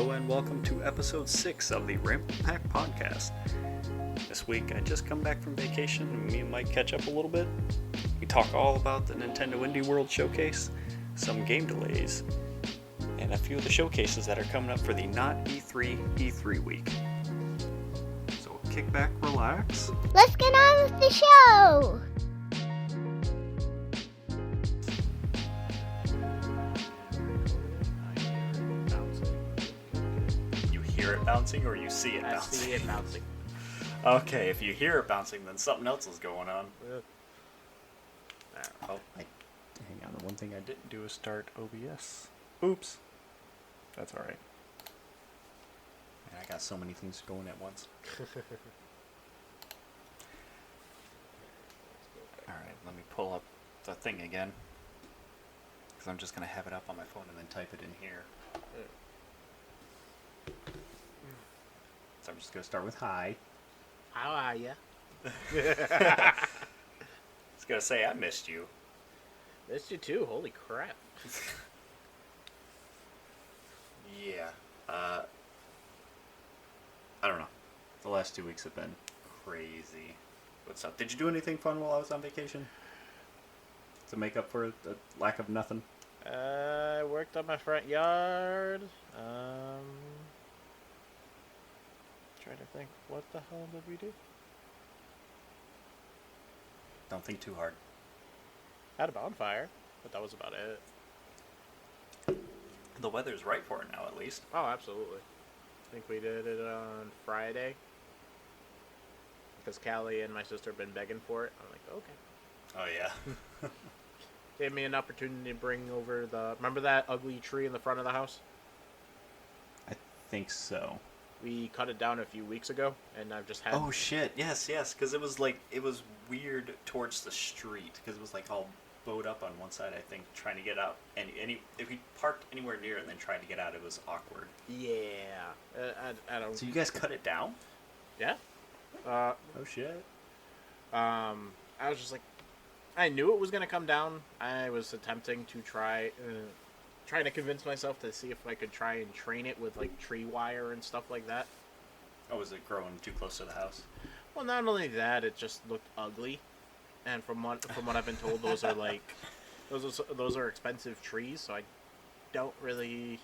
Hello and welcome to episode 6 of the Ramble Pack podcast. This week I just come back from vacation and me and Mike catch up a little bit. We talk all about the Nintendo Indie World Showcase, some game delays, and a few of the showcases that are coming up for the not E3 week. So kick back, relax. Let's get on with the show! Bouncing or you see it bouncing? I see it bouncing. Okay, if you hear it bouncing, then something else is going on. Oh, hang on. The one thing I didn't do is start OBS. Oops. That's alright. I got so many things going at once. Alright, let me pull up the thing again. Because I'm just going to have it up on my phone and then type it in here. So I'm just going to start with hi. How are ya? I was going to say, I missed you. Missed you too, holy crap. Yeah. I don't know. The last 2 weeks have been crazy. What's up? Did you do anything fun while I was on vacation? To make up for the lack of nothing? I worked on my front yard. Trying to think, what the hell did we do? Don't think too hard. Had a bonfire, but that was about it. The weather's right for it now, at least. Oh, absolutely. I think we did it on Friday. Because Callie and my sister have been begging for it. I'm like, okay. Oh, yeah. Gave me an opportunity to bring over the... Remember that ugly tree in the front of the house? I think so. We cut it down a few weeks ago, and I've just had... Oh, shit. Yes, because it was weird towards the street, because it was all bowed up on one side, I think, trying to get out. And if we parked anywhere near it and then tried to get out, it was awkward. Yeah. I don't... So you guys cut it down? Yeah. Oh, shit. I was just like... I knew it was going to come down. I was attempting to trying to convince myself to see if I could try and train it with tree wire and stuff like that. Oh, was it growing too close to the house? Well, not only that, it just looked ugly, and from what I've been told, those are those are expensive trees. So I don't really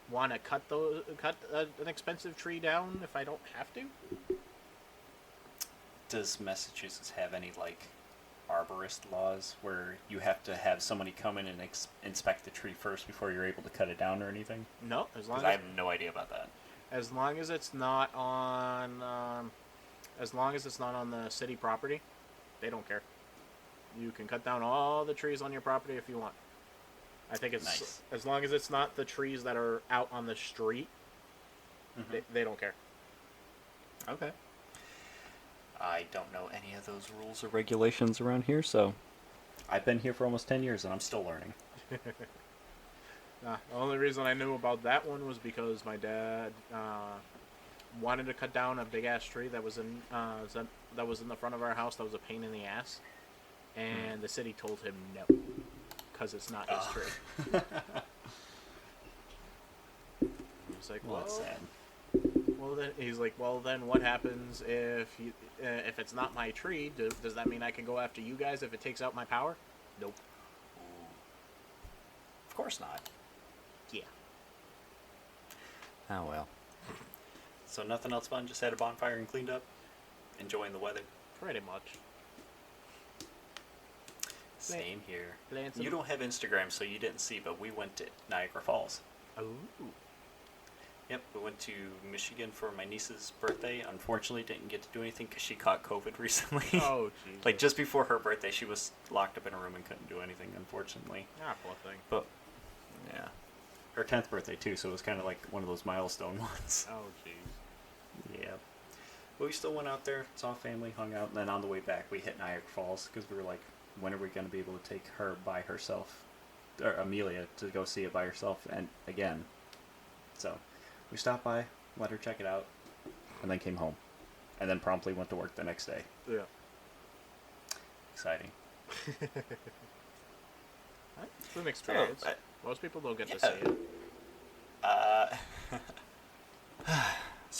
want to cut an expensive tree down if I don't have to. Does Massachusetts have any arborist laws where you have to have somebody come in and inspect the tree first before you're able to cut it down or anything? No, because I have no idea about that. As long as it's not on the city property, they don't care. You can cut down all the trees on your property if you want. I think it's nice. As long as it's not the trees that are out on the street, they don't care. Okay. I don't know any of those rules or regulations around here, so I've been here for almost 10 years and I'm still learning. The only reason I knew about that one was because my dad wanted to cut down a big ass tree that was in the front of our house. That was a pain in the ass, and the city told him no, because it's not his tree. I was like, well, that's sad. Well, then he's like, well, then what happens if it's not my tree? Does that mean I can go after you guys if it takes out my power? Nope. Ooh. Of course not. Yeah. Oh, well. So nothing else fun? Just had a bonfire and cleaned up? Enjoying the weather? Pretty much. Same here. You don't have Instagram, so you didn't see, but we went to Niagara Falls. Oh. Yep, we went to Michigan for my niece's birthday. Unfortunately, didn't get to do anything because she caught COVID recently. Oh, jeez. Just before her birthday, she was locked up in a room and couldn't do anything, unfortunately. Ah, poor thing. But, yeah. Her 10th birthday, too, so it was kind of like one of those milestone ones. Oh, jeez. Yeah. But we still went out there, saw family, hung out, and then on the way back, we hit Niagara Falls because we were like, when are we going to be able to take her by herself, or Amelia, to go see it by herself, and again. So... we stopped by, let her check it out, and then came home. And then promptly went to work the next day. Yeah. Exciting. It's an experience. Most people don't get to see it.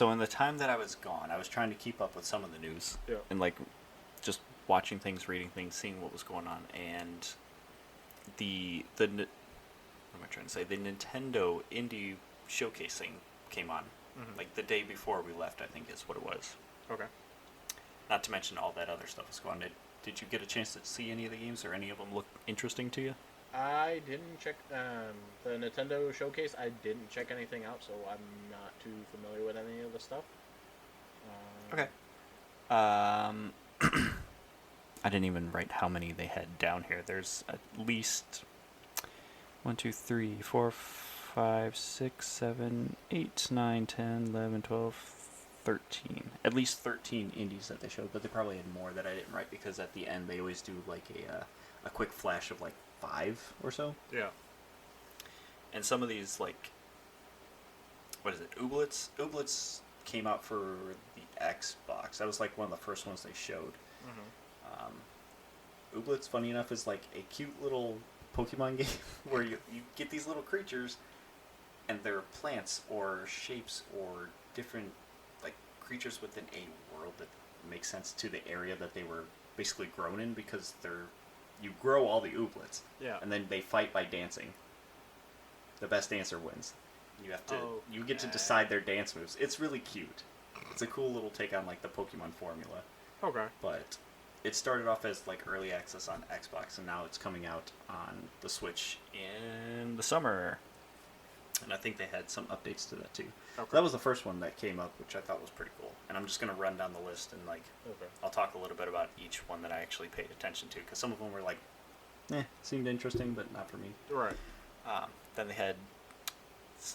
So in the time that I was gone, I was trying to keep up with some of the news. Yeah. And like just watching things, reading things, seeing what was going on, and what am I trying to say? The Nintendo Indie Showcasing came on, like the day before we left, I think is what it was. Okay. Not to mention all that other stuff was going on. Did you get a chance to see any of the games, or any of them look interesting to you? I didn't check the Nintendo showcase. I didn't check anything out, so I'm not too familiar with any of the stuff. Okay. I didn't even write how many they had down here. There's at least 1, 2, 3, 4, 5, 6, 7, 8, 9, 10, 11, 12, 13. At least 13 indies that they showed, but they probably had more that I didn't write because at the end they always do like a quick flash of like 5 or so. Yeah. And some of these, like, what is it? Ooblets? Ooblets came out for the Xbox. That was like one of the first ones they showed. Ooblets, funny enough, is like a cute little Pokemon game where you get these little creatures, and they're plants or shapes or different like creatures within a world that makes sense to the area that they were basically grown in, because you grow all the Ooblets, and then they fight by dancing. The best dancer wins. You get to decide their dance moves. It's really cute. It's a cool little take on like the Pokemon formula. Okay. But it started off as like early access on Xbox, and now it's coming out on the Switch in the summer. And I think they had some updates to that too. Okay. So that was the first one that came up, which I thought was pretty cool. And I'm just going to run down the list and like I'll talk a little bit about each one that I actually paid attention to, because some of them were like, seemed interesting, but not for me. Right. Then they had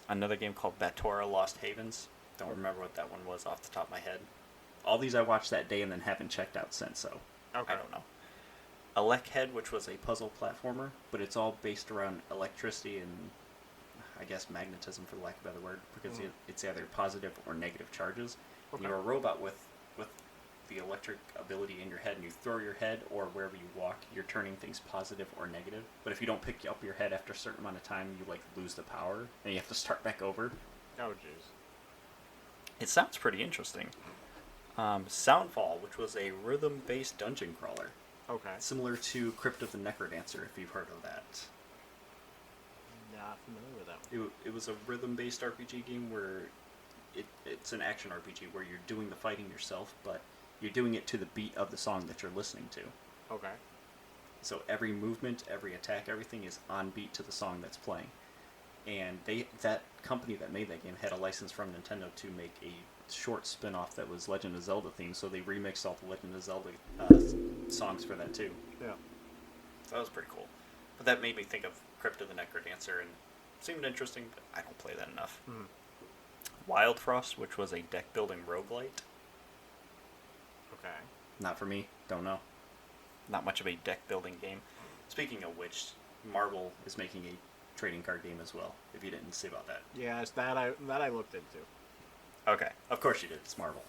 another game called Batora Lost Havens. Don't remember what that one was off the top of my head. All these I watched that day and then haven't checked out since, so I don't know. Electhead, which was a puzzle platformer, but it's all based around electricity and I guess magnetism, for lack of a better word, because it's either positive or negative charges. Okay. You're a robot with the electric ability in your head, and you throw your head, or wherever you walk, you're turning things positive or negative. But if you don't pick up your head after a certain amount of time, you like lose the power, and you have to start back over. Oh, jeez. It sounds pretty interesting. Soundfall, which was a rhythm-based dungeon crawler. Okay. Similar to Crypt of the Necrodancer, if you've heard of that. Not familiar with that one. It was a rhythm-based RPG game where it's an action RPG where you're doing the fighting yourself, but you're doing it to the beat of the song that you're listening to. Okay. So every movement, every attack, everything is on beat to the song that's playing. And that company that made that game had a license from Nintendo to make a short spin-off that was Legend of Zelda themed, so they remixed all the Legend of Zelda songs for that too. Yeah. So that was pretty cool. But that made me think of Crypt of the Necrodancer, and it seemed interesting, but I don't play that enough. Wild Frost, which was a deck-building roguelite. Okay. Not for me. Don't know. Not much of a deck-building game. Speaking of which, Marvel is making a trading card game as well, if you didn't see about that. Yeah, it's that I looked into. Okay. Of course you did. It's Marvel.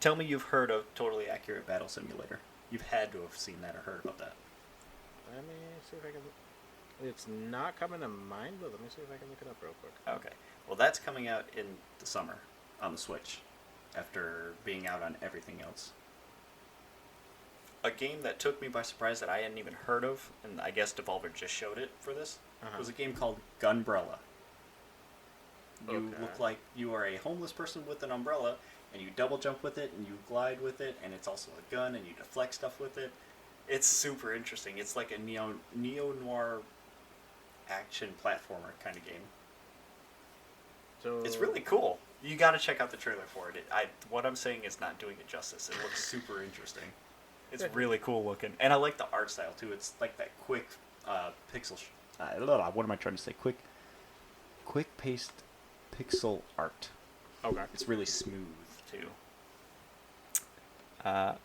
Tell me you've heard of Totally Accurate Battle Simulator. You've had to have seen that or heard about that. Let me see if I can... It's not coming to mind, but let me see if I can look it up real quick. Okay. Well, that's coming out in the summer on the Switch, after being out on everything else. A game that took me by surprise that I hadn't even heard of, and I guess Devolver just showed it for this, was a game called Gunbrella. You look like you are a homeless person with an umbrella, and you double jump with it, and you glide with it, and it's also a gun, and you deflect stuff with it. It's super interesting. It's like a neo-noir action platformer kind of game. So it's really cool. You got to check out the trailer for it. What I'm saying is not doing it justice. It looks super interesting. It's really cool looking, and I like the art style too. It's like that quick pixel. What am I trying to say? Quick paced pixel art. Okay. It's really smooth too. I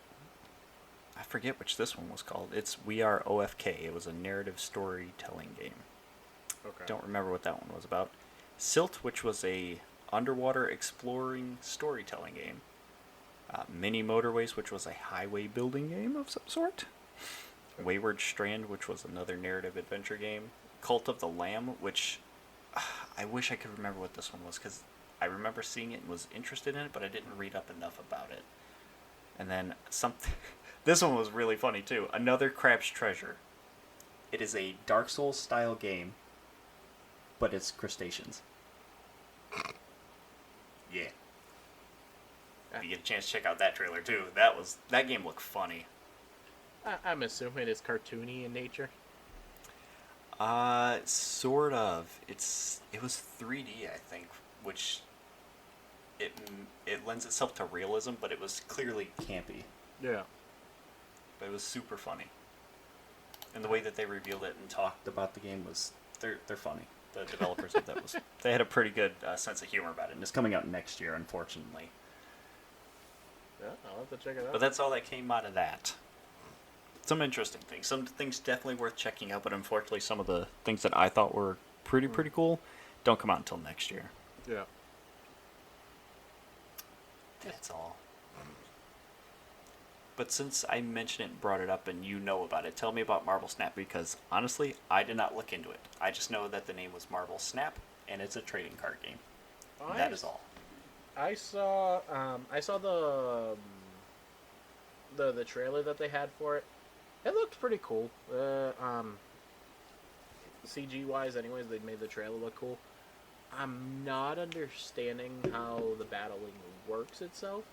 forget which this one was called. It's We Are OFK. It was a narrative storytelling game. Okay. Don't remember what that one was about. Silt, which was a underwater exploring storytelling game. Mini Motorways, which was a highway building game of some sort. Wayward Strand, which was another narrative adventure game. Cult of the Lamb, which I wish I could remember what this one was, because I remember seeing it and was interested in it, but I didn't read up enough about it. And then something... This one was really funny, too. Another Crab's Treasure. It is a Dark Souls-style game, but it's crustaceans. Yeah. If you get a chance to check out that trailer, too. That game looked funny. I'm assuming it's cartoony in nature. Sort of. It was 3D, I think, which it lends itself to realism, but it was clearly campy. Yeah. But it was super funny. And the way that they revealed it and talked about the game was they're funny. The developers of that they had a pretty good sense of humor about it, and it's coming out next year, unfortunately. Yeah, I'll have to check it out. But that's all that came out of that. Some interesting things. Some things definitely worth checking out, but unfortunately some of the things that I thought were pretty cool don't come out until next year. Yeah. That's all. But since I mentioned it and brought it up and you know about it, tell me about Marble Snap, because honestly, I did not look into it. I just know that the name was Marble Snap, and it's a trading card game. That is all. I saw the trailer that they had for it. It looked pretty cool. CG wise, anyways, they made the trailer look cool. I'm not understanding how the battling works itself.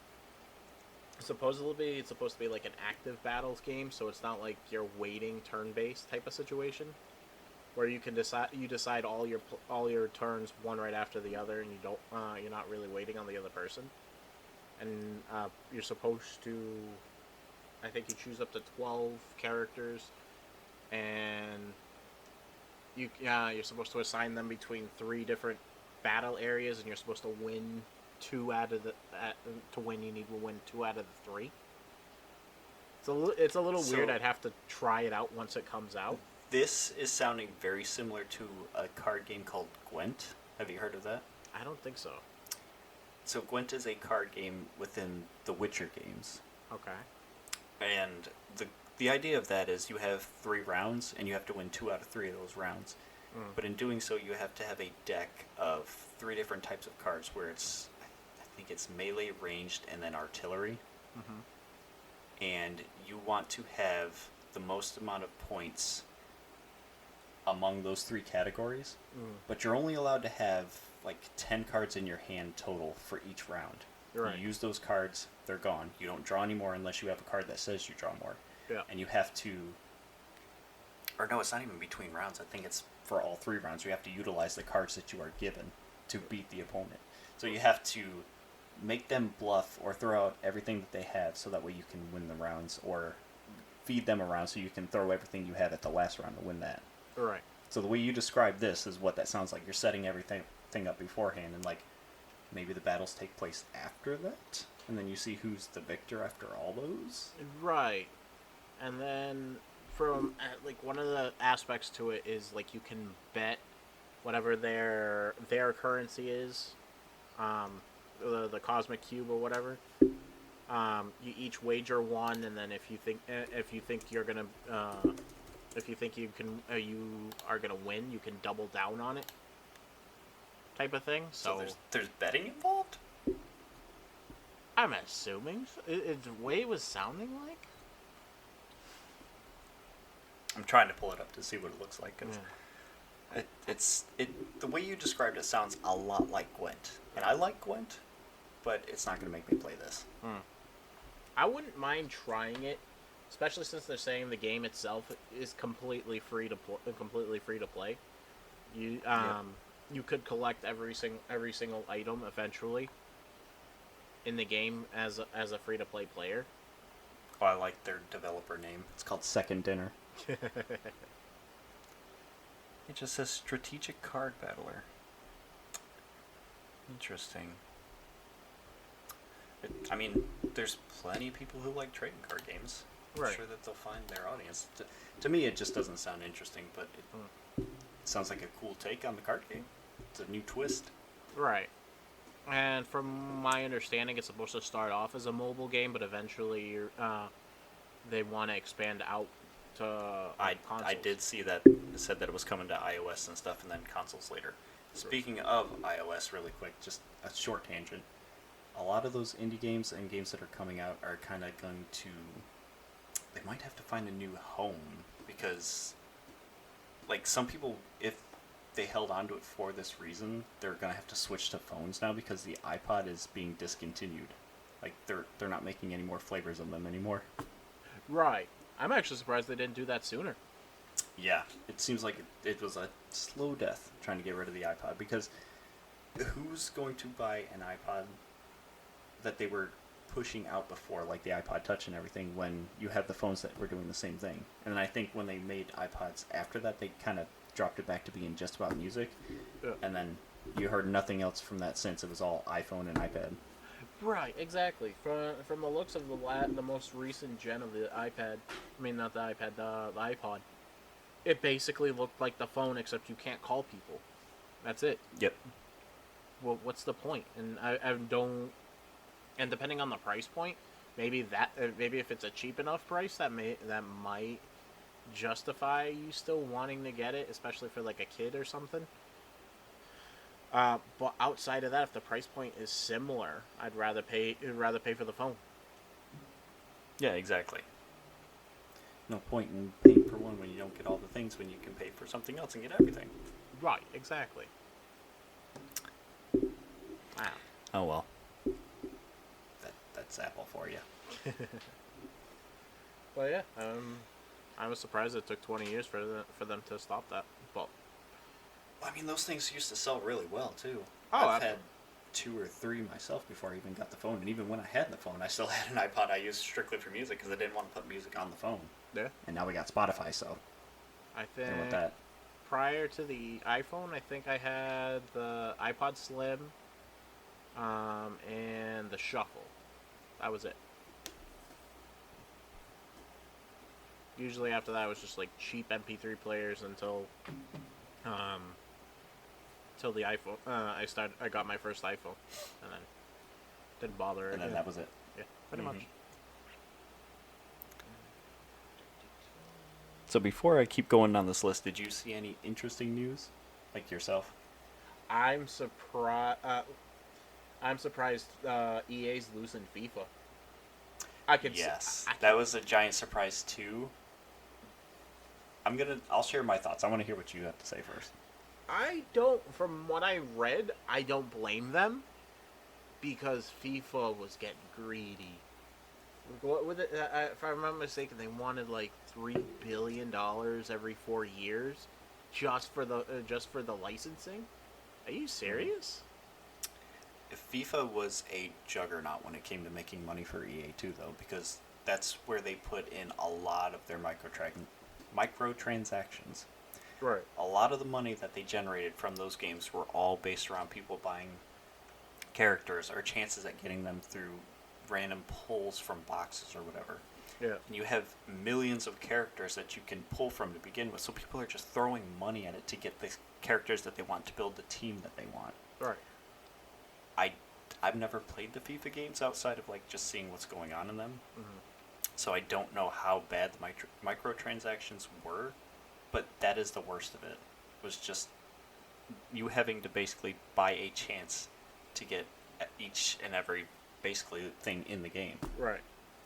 Supposedly, it's supposed to be like an active battles game, so it's not like you're waiting turn-based type of situation, where you can decide all your turns one right after the other, and you're not really waiting on the other person. And you're supposed to, I think you choose up to 12 characters, and you're supposed to assign them between 3 different battle areas, and you're supposed to win 2 out of the to win. You need to win 2 out of the 3. It's a little weird. I'd have to try it out once it comes out. This is sounding very similar to a card game called Gwent. Have you heard of that? I don't think so. So Gwent is a card game within the Witcher games. Okay. And the idea of that is you have 3 rounds, and you have to win 2 out of 3 of those rounds. But in doing so, you have to have a deck of 3 different types of cards, where I think it's melee, ranged, and then artillery. Mm-hmm. And you want to have the most amount of points among those 3 categories, but you're only allowed to have like 10 cards in your hand total for each round. Right. You use those cards, they're gone. You don't draw anymore unless you have a card that says you draw more. Yeah. And you have to... Or no, it's not even between rounds. I think it's for all 3 rounds. You have to utilize the cards that you are given to beat the opponent. So you have to make them bluff or throw out everything that they have, so that way you can win the rounds, or feed them around so you can throw everything you have at the last round to win that. Right. So the way you describe this is what that sounds like. You're setting everything up beforehand, and like maybe the battles take place after that, and then you see who's the victor after all those. Right. And then from like one of the aspects to it is like you can bet whatever their currency is, the cosmic cube or whatever. You each wager 1, and then if you think you're gonna if you think you are gonna win, you can double down on it, type of thing. So there's betting involved? I'm assuming it's the way it was sounding like. I'm trying to pull it up to see what it looks like. Cause the way you described it sounds a lot like Gwent, and I like Gwent, but it's not going to make me play this. I wouldn't mind trying it, especially since they're saying the game itself is completely free to play. You you could collect every single item eventually in the game as a free to play player. Oh, I like their developer name. It's called Second Dinner. It just says Strategic Card Battler. Interesting. I mean, there's plenty of people who like trading card games. I'm sure that they'll find their audience. To me, it just doesn't sound interesting, but it sounds like a cool take on the card game. It's a new twist. Right. And from my understanding, it's supposed to start off as a mobile game, but eventually they want to expand out to consoles. I did see that. It said that it was coming to iOS and stuff, and then consoles later. Speaking of iOS, really quick, just a short tangent. A lot of those indie games and games that are coming out are kind of going to. They might have to find a new home because, like, some people, if they held on to it for this reason, they're gonna have to switch to phones now because the iPod is being discontinued. Like, they're not making any more flavors of them anymore. Right. I'm actually surprised they didn't do that sooner. Yeah, it seems like it was a slow death trying to get rid of the iPod because who's going to buy an iPod that they were pushing out before, like the iPod Touch and everything, when you have the phones that were doing the same thing? And I think when they made iPods after that, they kind of dropped it back to being just about music. Yeah. And then you heard nothing else from that since. It was all iPhone and iPad. Right, exactly. From the looks of the most recent gen of the iPad, I mean not the iPad, the iPod, it basically looked like the phone except you can't call people. That's it. Yep. Well, what's the point? And I don't. And depending on the price point, maybe if it's a cheap enough price, that might justify you still wanting to get it, especially for like a kid or something. But outside of that, if the price point is similar, I'd rather pay for the phone. Yeah, exactly. No point in paying for one when you don't get all the things when you can pay for something else and get everything. Right, exactly. Wow. Oh well. That's Apple for you. Well, yeah. I was surprised it took 20 years for them to stop that. But I mean, those things used to sell really well too. Oh, I've had 2 or 3 myself before I even got the phone, and even when I had the phone, I still had an iPod I used strictly for music because I didn't want to put music on the phone. yeah, And now we got Spotify, so I think deal with that. prior to the iPhone, I think I had the iPod Slim, and the Shuffle. That was it. Usually after that, it was just like cheap MP3 players until the iPhone. I got my first iPhone, and then didn't bother. And then that was it. Yeah, pretty much. So before I keep going on this list, did you see any interesting news, like yourself? I'm surprised. I'm surprised EA's losing FIFA. Yes, that was a giant surprise too. I'll share my thoughts. I want to hear what you have to say first. From what I read, I don't blame them because FIFA was getting greedy. What was it? If I'm not mistaken, they wanted like $3 billion every 4 years just for the licensing. Are you serious? FIFA was a juggernaut when it came to making money for EA too, though, because that's where they put in a lot of their microtransactions. Right. A lot of the money that they generated from those games were all based around people buying characters or chances at getting them through random pulls from boxes or whatever. Yeah. And you have millions of characters that you can pull from to begin with, so people are just throwing money at it to get the characters that they want to build the team that they want. Right. I've never played the FIFA games outside of like just seeing what's going on in them, so I don't know how bad the microtransactions were, but that is the worst of it. Was just you having to basically buy a chance to get each and every basically thing in the game. Right.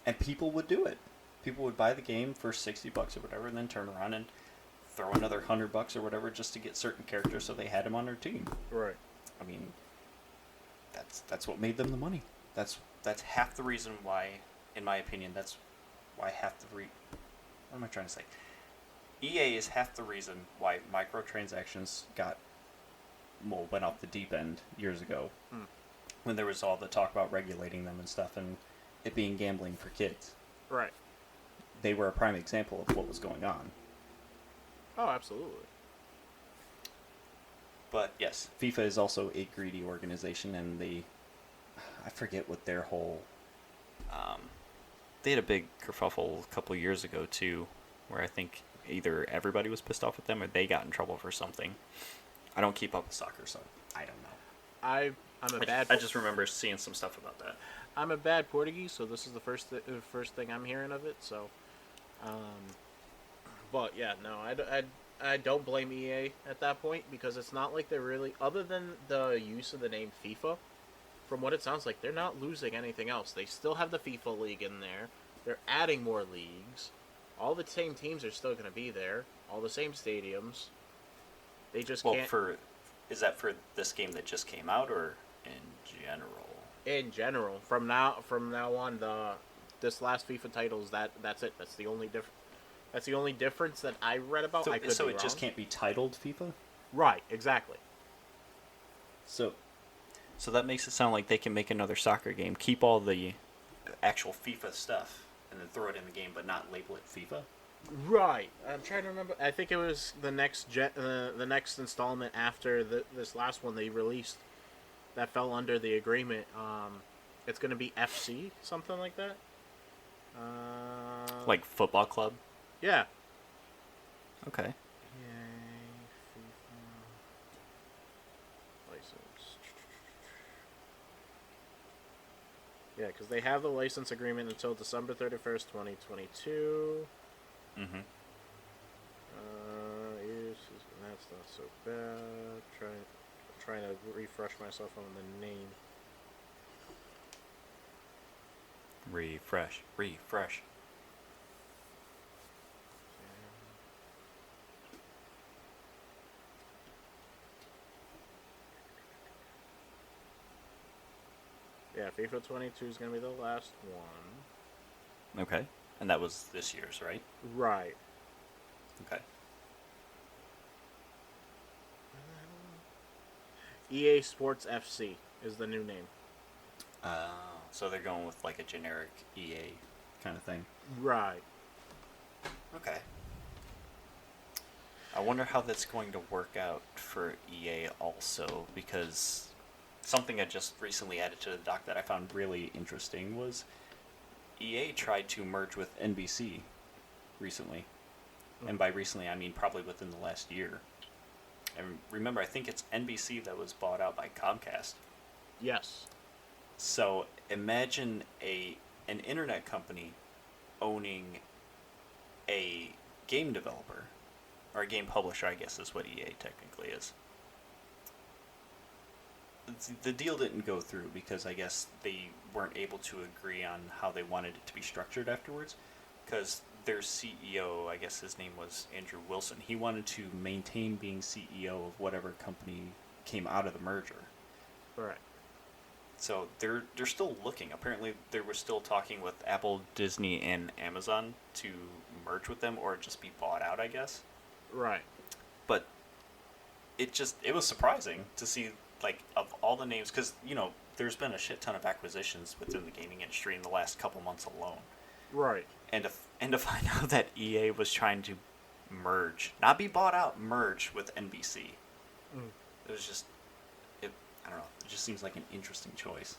And people would do it. People would buy the game for $60 or whatever, and then turn around and throw another $100 or whatever just to get certain characters so they had them on their team. Right. I mean, that's what made them the money. That's half the reason why, in my opinion, that's why what am I trying to say? EA is half the reason why microtransactions went off the deep end years ago, when there was all the talk about regulating them and stuff, and it being gambling for kids. Right. They were a prime example of what was going on. Oh, absolutely. But yes, FIFA is also a greedy organization, and I forget what their whole, they had a big kerfuffle a couple of years ago too, where I think either everybody was pissed off with them or they got in trouble for something. I don't keep up with soccer, so I don't know. I just remember seeing some stuff about that. I'm a bad Portuguese, so this is the first thing I'm hearing of it. So, but yeah, no, I don't blame EA at that point because it's not like they're really, other than the use of the name FIFA. From what it sounds like, they're not losing anything else. They still have the FIFA League in there. They're adding more leagues. All the same teams are still going to be there. All the same stadiums. They just Well, can't. is that for this game that just came out or in general? In general, from now on, this last FIFA titles that's it. That's the only difference. That's the only difference that I read about. So, I could so be it wrong. just can't be titled FIFA? Right, exactly. So that makes it sound like they can make another soccer game, keep all the actual FIFA stuff, and then throw it in the game, but not label it FIFA. Right. I'm trying to remember. I think it was the next installment after this last one they released that fell under the agreement. It's going to be FC, something like that. Like football club. Yeah. Okay. Yay, FIFA license. Yeah, because they have the license agreement until December 31st, 2022. Mm-hmm. That's not so bad. Trying to refresh myself on the name. Refresh. Yeah, FIFA 22 is going to be the last one. Okay. And that was this year's, right? Right. Okay. EA Sports FC is the new name. So they're going with like a generic EA kind of thing. Right. Okay. I wonder how that's going to work out for EA also, because something I just recently added to the doc that I found really interesting was EA tried to merge with NBC recently. And by recently, I mean probably within the last year. And remember, I think it's NBC that was bought out by Comcast. Yes. So imagine an internet company owning a game developer, or a game publisher, I guess is what EA technically is. The deal didn't go through because I guess they weren't able to agree on how they wanted it to be structured afterwards, because their CEO, I guess his name was Andrew Wilson, he wanted to maintain being CEO of whatever company came out of the merger. Right. So they're still looking. Apparently, they were still talking with Apple, Disney, and Amazon to merge with them or just be bought out, I guess. Right. But it was surprising to see, like, of all the names, because, there's been a shit ton of acquisitions within the gaming industry in the last couple months alone. Right. And to find out that EA was trying to merge, not be bought out, merge with NBC. It was just, I don't know. It just seems like an interesting choice.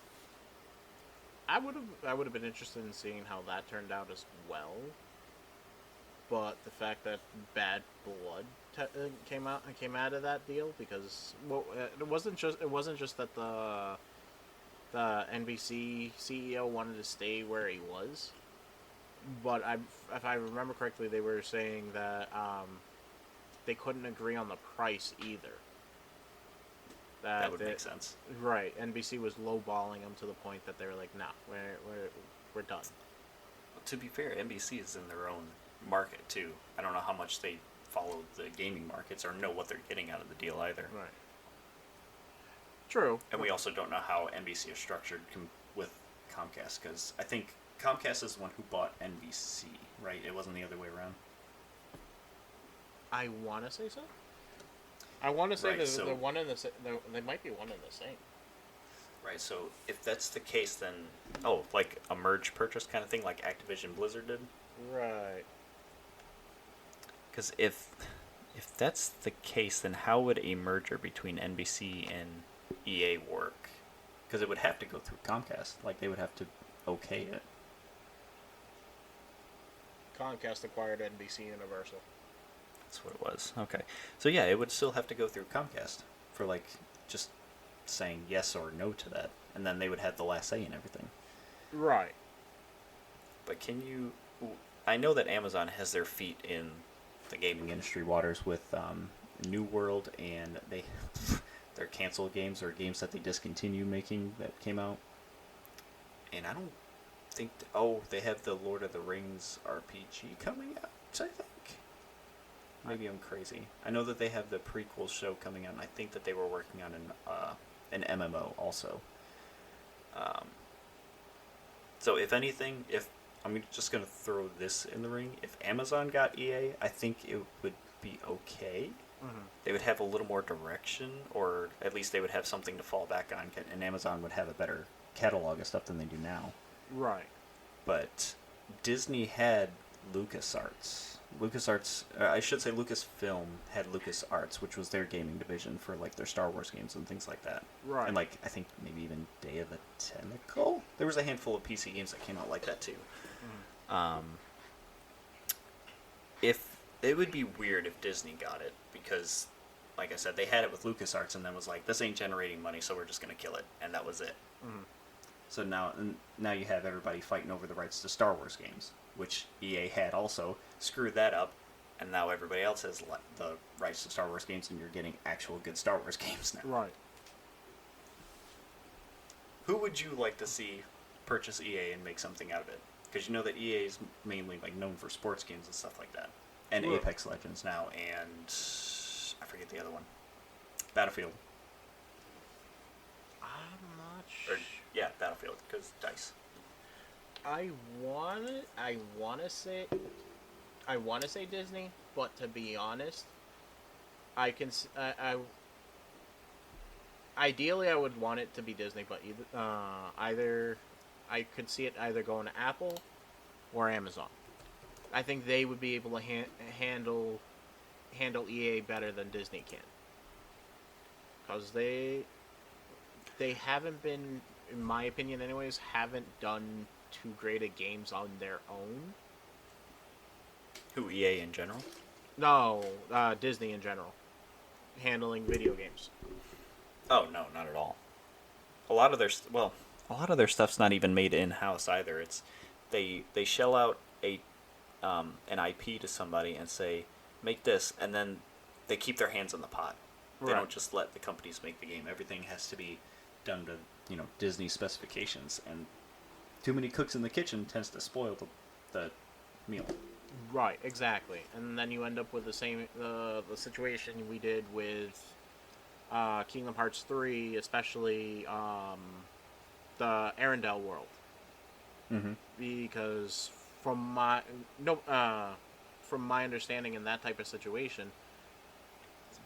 I would have been interested in seeing how that turned out as well. But the fact that Bad Blood came out of that deal, because it wasn't just that the NBC CEO wanted to stay where he was, but if I remember correctly, they were saying that they couldn't agree on the price either. That would make sense. Right. NBC was lowballing them to the point that they were like, "Nah, we're done." Well, to be fair, NBC is in their own market too. I don't know how much they follow the gaming markets or know what they're getting out of the deal either. Right. True. And we also don't know how NBC is structured with Comcast, because I think Comcast is the one who bought NBC, right? It wasn't the other way around. I want to say so. I want to say Right, so- they're one in the they might be one and the same. Right, so if that's the case, then like a merge purchase kind of thing, like Activision Blizzard did. Right. Because if that's the case, then how would a merger between NBC and EA work? Because it would have to go through Comcast. Like, they would have to okay it. Comcast acquired NBC Universal. That's what it was. Okay. So yeah, it would still have to go through Comcast for, like, just saying yes or no to that. And then they would have the last say in everything. Right. But can you... I know that Amazon has their feet in the gaming industry waters with New World, and their canceled games or games that they discontinued making that came out. And I don't think they have the Lord of the Rings RPG coming out, I think. Maybe I'm crazy. I know that they have the prequel show coming out, and I think that they were working on an MMO also. So if anything, if I'm just gonna throw this in the ring, if Amazon got EA, I think it would be okay. Mm-hmm. They would have a little more direction, or at least they would have something to fall back on, and Amazon would have a better catalog of stuff than they do now. Right. But Disney had LucasArts. I should say Lucasfilm had LucasArts, which was their gaming division for like their Star Wars games and things like that. Right. And like I think maybe even Day of the Tentacle. There was a handful of PC games that came out like that too. Mm-hmm. If it would be weird if Disney got it, because like I said, they had it with LucasArts and then was like, this ain't generating money, so we're just gonna kill it, and that was it. Mm-hmm. So now you have everybody fighting over the rights to Star Wars games, which EA had also screwed that up, and now everybody else has the rights to Star Wars games, and you're getting actual good Star Wars games now. Right. Who would you like to see purchase EA and make something out of it? Because you know that EA is mainly like known for sports games and stuff like that, and Well, Apex Legends now, and I forget the other one, Battlefield. I'm not Or, sure. yeah, Battlefield, because DICE. I wanna say Disney, but to be honest, ideally I would want it to be Disney, but either I could see it either going to Apple or Amazon. I think they would be able to handle EA better than Disney can, because they haven't been, in my opinion anyways, haven't done too great at games on their own. Who, EA in general? No, Disney in general, handling video games. Oh no, not at all. A lot of their stuff's not even made in house either. It's they shell out an IP to somebody and say make this, and then they keep their hands in the pot. They Right. don't just let the companies make the game. Everything has to be done to Disney specifications, and too many cooks in the kitchen tends to spoil the meal. Right, exactly, and then you end up with the same the situation we did with Kingdom Hearts 3, especially the Arendelle world, Mm-hmm. because from my understanding in that type of situation,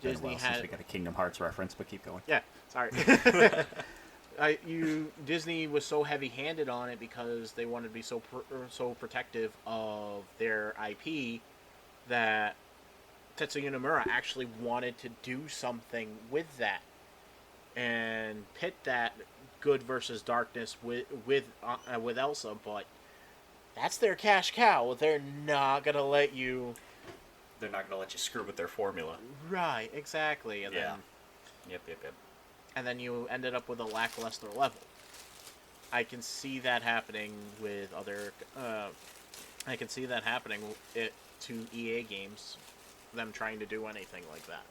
Disney Since had we got a Kingdom Hearts reference, but keep going. yeah, sorry. Disney was so heavy-handed on it because they wanted to be so protective of their IP that Tetsuya Nomura actually wanted to do something with that and pit that good versus darkness with Elsa, but that's their cash cow. They're not gonna let you. They're not going to let you screw with their formula. Right, exactly, and Yeah. then Yep. and then you ended up with a lackluster level. I can see that happening with other. I can see that happening to EA games, them trying to do anything like that.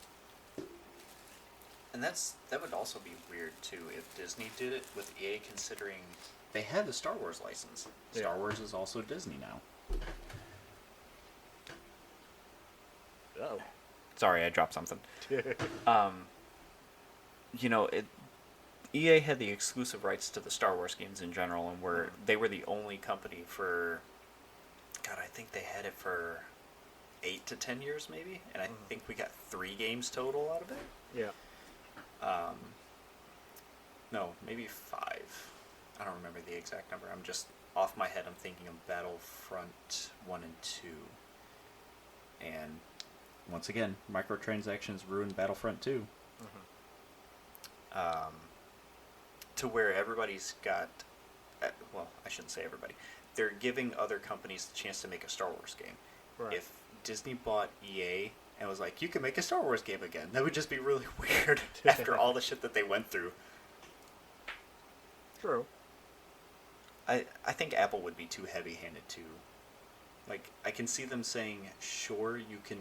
And that would also be weird too if Disney did it with EA, considering they had the Star Wars license. Yeah. Star Wars is also Disney now. Oh. Sorry, I dropped something. EA had the exclusive rights to the Star Wars games in general, and they were the only company for, God, I think they had it for 8 to 10 years maybe, and I think we got 3 games total out of it. Yeah. No, maybe 5. I don't remember the exact number. I'm just off my head. I'm thinking of Battlefront 1 and 2. And once again, microtransactions ruined Battlefront 2. To where everybody's got, well, I shouldn't say everybody. They're giving other companies the chance to make a Star Wars game. Right. If Disney bought EA and was like, you can make a Star Wars game again, that would just be really weird after all the shit that they went through. True. I think Apple would be too heavy-handed to Like, I can see them saying, sure, you can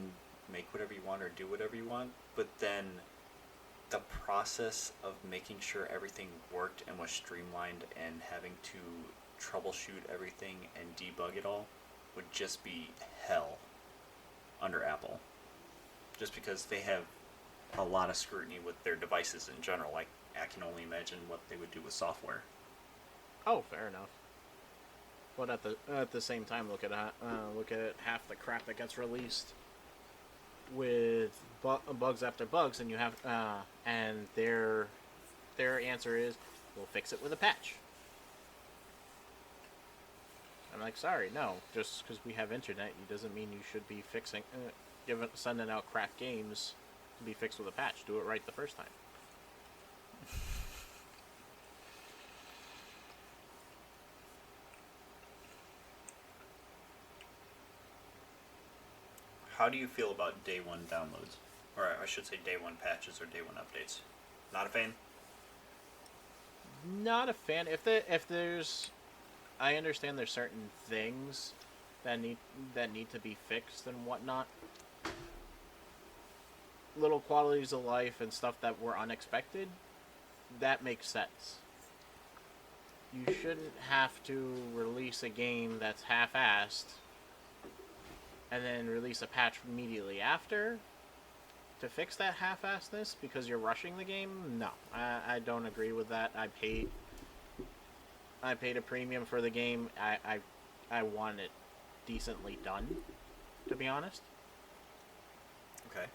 make whatever you want or do whatever you want, but then the process of making sure everything worked and was streamlined and having to troubleshoot everything and debug it all would just be hell under Apple. Just because they have a lot of scrutiny with their devices in general. Like, I can only imagine what they would do with software. Oh, fair enough. But at the same time, look at half the crap that gets released with bugs after bugs, and you have and their answer is, we'll fix it with a patch. I'm like, sorry, no. Just because we have internet, it doesn't mean you should be sending out crap games to be fixed with a patch. Do it right the first time. How do you feel about day one downloads? Or I should say day one patches or day one updates. Not a fan? Not a fan. If there's, I understand there's certain things that need to be fixed and whatnot. Little qualities of life and stuff that were unexpected. That makes sense. You shouldn't have to release a game that's half-assed and then release a patch immediately after to fix that half-assedness because you're rushing the game. No, I don't agree with that. I paid a premium for the game. I want it decently done, to be honest. Okay.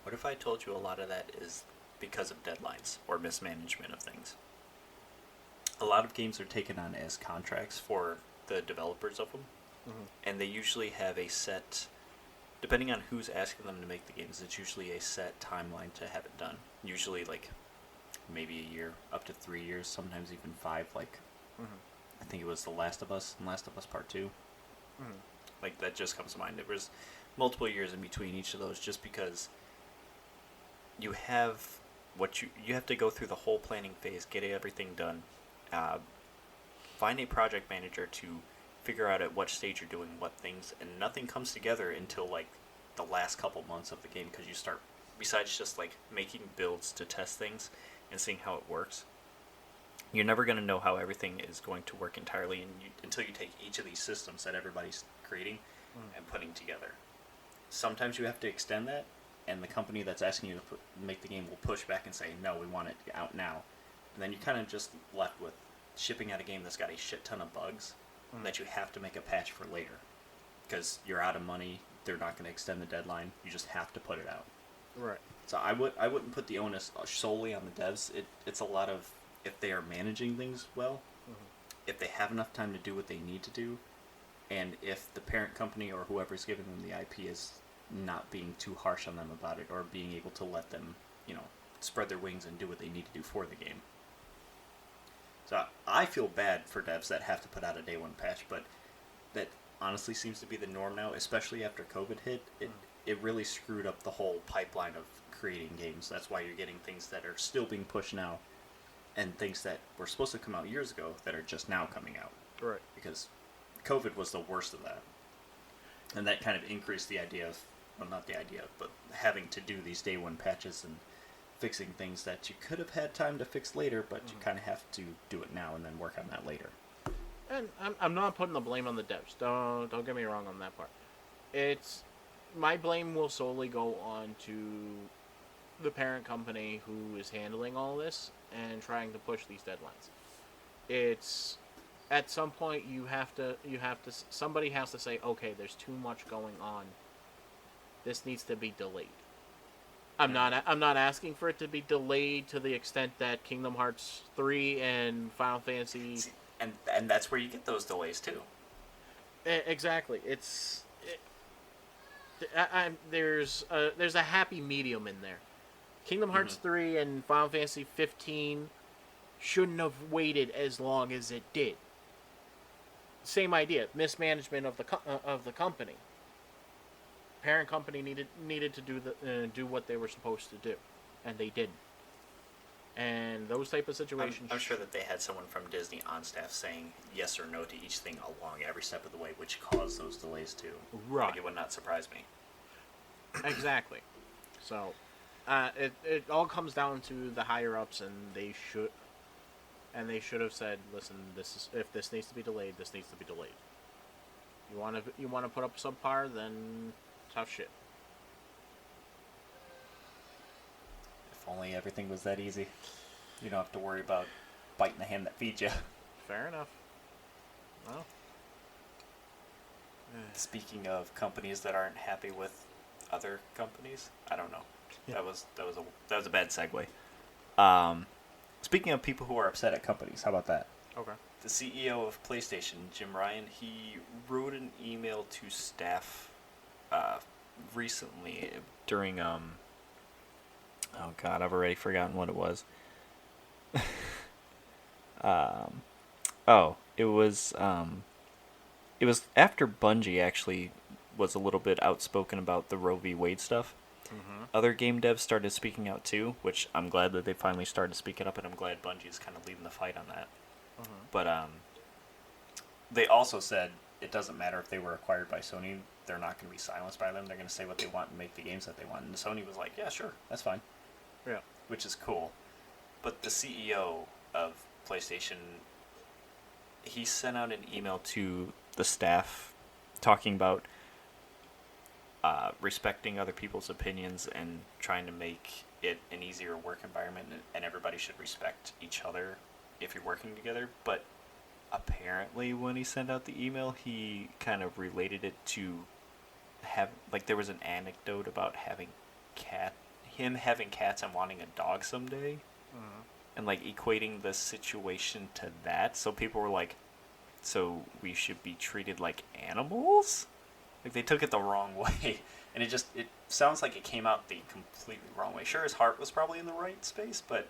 What if I told you a lot of that is because of deadlines or mismanagement of things? A lot of games are taken on as contracts for the developers of them. Mm-hmm. And they usually have a set, depending on who's asking them to make the games, it's usually a set timeline to have it done. Usually, like, maybe a year, up to 3 years, sometimes even 5. Like, I think it was The Last of Us and Last of Us Part 2. Like, that just comes to mind. There was multiple years in between each of those just because you have you have to go through the whole planning phase, get everything done, find a project manager to figure out at what stage you're doing what things, and nothing comes together until like the last couple months of the game because you start, besides just like making builds to test things and seeing how it works, you're never going to know how everything is going to work entirely until you take each of these systems that everybody's creating and putting together. Sometimes you have to extend that, and the company that's asking you to make the game will push back and say, no, we want it out now. And then you're kind of just left with shipping out a game that's got a shit ton of bugs that you have to make a patch for later. Because you're out of money, they're not going to extend the deadline, you just have to put it out. Right. So I wouldn't put the onus solely on the devs. It's a lot of, if they are managing things well, if they have enough time to do what they need to do, and if the parent company or whoever's giving them the IP is not being too harsh on them about it, or being able to let them, spread their wings and do what they need to do for the game. So I feel bad for devs that have to put out a day one patch, but that honestly seems to be the norm now, especially after COVID hit. It really screwed up the whole pipeline of creating games. That's why you're getting things that are still being pushed now, and things that were supposed to come out years ago that are just now coming out. Right. Because COVID was the worst of that. And that kind of increased the idea of, well, not the idea, but having to do these day one patches and fixing things that you could have had time to fix later, but you kind of have to do it now and then work on that later. And I'm not putting the blame on the devs. Don't get me wrong on that part. It's, my blame will solely go on to the parent company who is handling all this and trying to push these deadlines. It's, at some point somebody has to say, okay, there's too much going on. This needs to be delayed. I'm not asking for it to be delayed to the extent that Kingdom Hearts 3 and Final Fantasy. See, and that's where you get those delays too. Exactly. There's a happy medium in there. Kingdom Hearts 3 and Final Fantasy 15 shouldn't have waited as long as it did. Same idea, mismanagement of the company. Parent company needed to do what they were supposed to do, and they didn't. And those type of situations. I'm sure that they had someone from Disney on staff saying yes or no to each thing along every step of the way, which caused those delays too. Right. Like, it would not surprise me. Exactly. So, it all comes down to the higher ups, and they should have said, listen, if this needs to be delayed, this needs to be delayed. You want to put up subpar, then tough shit. If only everything was that easy. You don't have to worry about biting the hand that feeds you. Fair enough. Well. Speaking of companies that aren't happy with other companies, I don't know. Yeah. That was a bad segue. Speaking of people who are upset at companies, how about that? Okay. The CEO of PlayStation, Jim Ryan, he wrote an email to staff recently during oh god, I've already forgotten what it was. It was after Bungie actually was a little bit outspoken about the Roe v. Wade stuff. Mm-hmm. Other game devs started speaking out too, which I'm glad that they finally started speaking up, and I'm glad Bungie's kind of leading the fight on that. Mm-hmm. But they also said it doesn't matter if they were acquired by Sony, they're not going to be silenced by them. They're going to say what they want and make the games that they want. And Sony was like, yeah, sure, that's fine. Yeah. Which is cool. But the CEO of PlayStation, he sent out an email to the staff talking about respecting other people's opinions and trying to make it an easier work environment, and everybody should respect each other if you're working together. But apparently when he sent out the email, he kind of related it to there was an anecdote about him having cats and wanting a dog someday, and like equating the situation to that. So people were like, so we should be treated like animals? Like, they took it the wrong way. And it sounds like it came out the completely wrong way. Sure, his heart was probably in the right space, but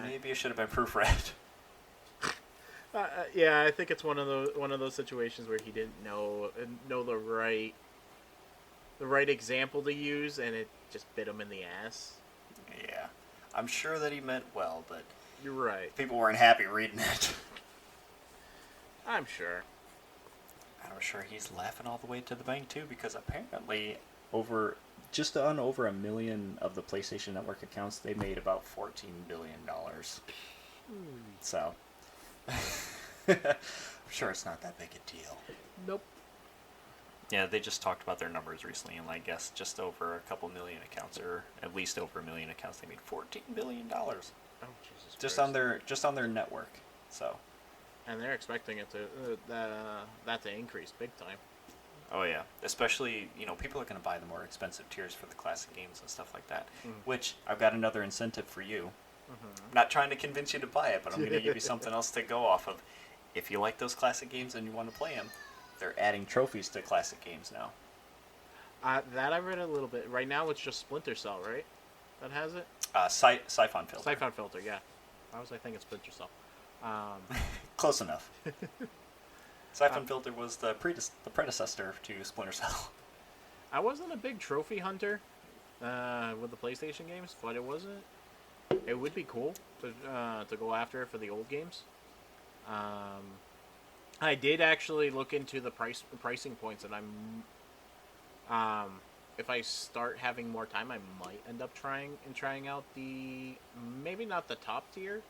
maybe it should have been proofread. Yeah, I think it's one of those situations where he didn't know the right example to use, and it just bit him in the ass. Yeah, I'm sure that he meant well, but you're right. People weren't happy reading it. I'm sure. I'm sure he's laughing all the way to the bank too, because apparently over 1 million of the PlayStation Network accounts, they made about $14 billion. So I'm sure it's not that big a deal. Nope. Yeah, they just talked about their numbers recently, and I guess just over a couple million accounts, or at least over 1 million accounts, they made $14 billion. Oh, Jesus just Christ. on their network. So. And they're expecting it to that to increase big time. Oh yeah, especially people are going to buy the more expensive tiers for the classic games and stuff like that. Which I've got another incentive for you. I'm not trying to convince you to buy it, but I'm going to give you something else to go off of. If you like those classic games and you want to play them, they're adding trophies to classic games now. That I read a little bit. Right now it's just Splinter Cell, right? That has it. Siphon Filter. Siphon Filter, yeah. I was thinking Splinter Cell. Close enough. Siphon Filter was the predecessor to Splinter Cell. I wasn't a big trophy hunter with the PlayStation games, but it wasn't. It would be cool to go after it for the old games. I did actually look into the pricing points, and if I start having more time, I might end up trying out maybe not the top tier,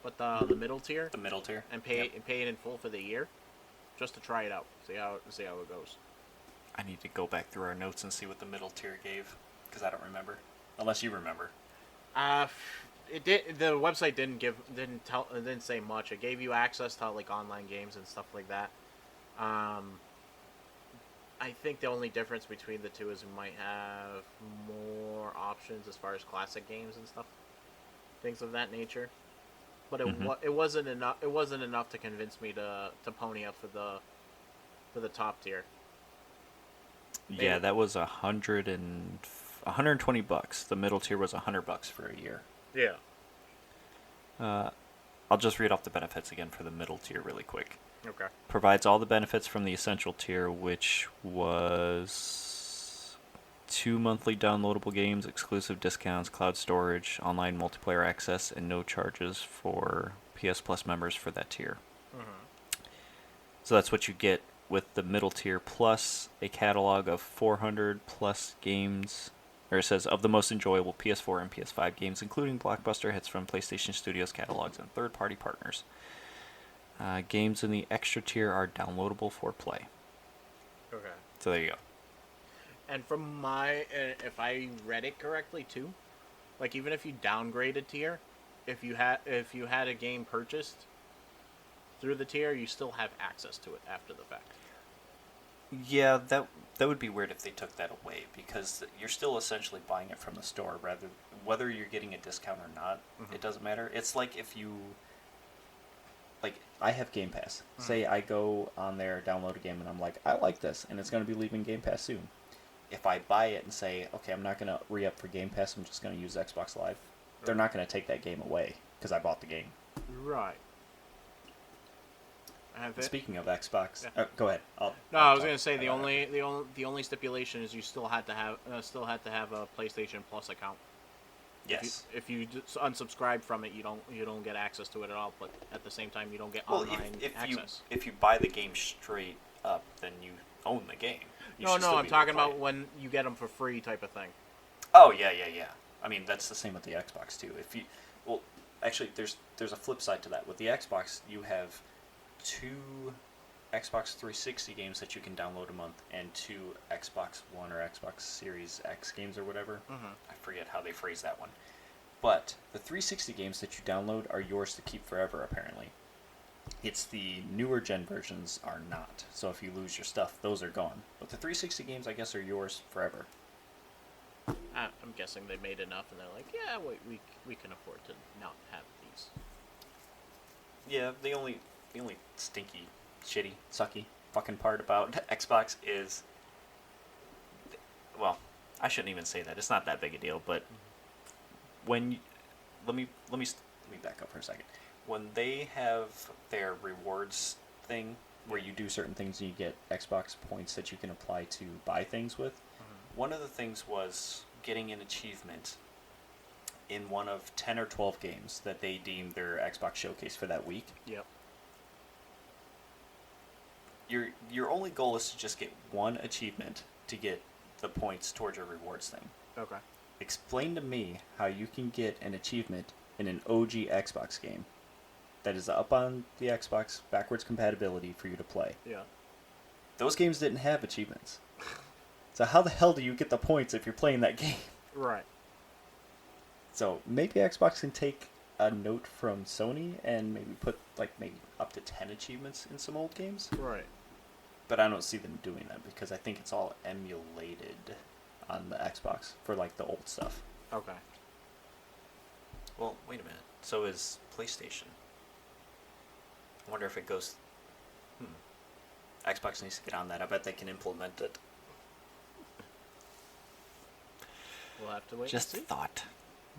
but the middle tier. The middle tier. And pay it in full for the year, just to try it out, see how it goes. I need to go back through our notes and see what the middle tier gave, because I don't remember, unless you remember. It did. The website didn't say much. It gave you access to like online games and stuff like that. I think the only difference between the two is we might have more options as far as classic games and stuff, things of that nature. But it wasn't enough. It wasn't enough to convince me to pony up for the top tier. Yeah, that was $120. The middle tier was $100 for a year. Yeah. I'll just read off the benefits again for the middle tier really quick. Okay. Provides all the benefits from the essential tier, which was 2 monthly downloadable games, exclusive discounts, cloud storage, online multiplayer access, and no charges for PS Plus members for that tier. So that's what you get with the middle tier, plus a catalog of 400 plus games, or it says, of the most enjoyable PS4 and PS5 games, including blockbuster hits from PlayStation Studios catalogs and third-party partners. Games in the extra tier are downloadable for play. Okay. So there you go. And from if I read it correctly too, like even if you downgrade a tier, if you had a game purchased through the tier, you still have access to it after the fact. Yeah, that would be weird if they took that away, because you're still essentially buying it from the store, whether you're getting a discount or not. It doesn't matter. It's like if you, like, I have Game Pass. Say I go on there, download a game, and I'm like, I like this, and it's going to be leaving Game Pass soon. If I buy it and say, okay, I'm not going to re-up for Game Pass, I'm just going to use Xbox Live, they're not going to take that game away, because I bought the game. Right. Speaking of Xbox, yeah. Go ahead. I was gonna say the only stipulation is you still had to have a PlayStation Plus account. Yes. If you unsubscribe from it, you don't get access to it at all. But at the same time, you don't get online access. If you buy the game straight up, then you own the game. No, I'm talking about when you get them for free, type of thing. Oh yeah. I mean, that's the same with the Xbox too. Actually, there's a flip side to that. With the Xbox, you have 2 Xbox 360 games that you can download a month, and 2 Xbox One or Xbox Series X games or whatever. I forget how they phrase that one. But the 360 games that you download are yours to keep forever, apparently. It's the newer gen versions are not. So if you lose your stuff, those are gone. But the 360 games, I guess, are yours forever. I'm guessing they made enough, and they're like, yeah, we can afford to not have these. Yeah, the only stinky, shitty, sucky fucking part about Xbox is, well, I shouldn't even say that. It's not that big a deal, but when let me back up for a second. When they have their rewards thing where you do certain things and you get Xbox points that you can apply to buy things with, one of the things was getting an achievement in one of 10 or 12 games that they deemed their Xbox showcase for that week. Yep. Your only goal is to just get one achievement to get the points towards your rewards thing. Okay. Explain to me how you can get an achievement in an OG Xbox game that is up on the Xbox backwards compatibility for you to play. Yeah. Those games didn't have achievements. So how the hell do you get the points if you're playing that game? Right. So maybe Xbox can take a note from Sony and maybe put maybe up to 10 achievements in some old games. Right. But I don't see them doing that because I think it's all emulated on the Xbox for the old stuff. Okay. Well, wait a minute. So is PlayStation. I wonder if it goes... Xbox needs to get on that. I bet they can implement it. We'll have to wait Just and see. thought.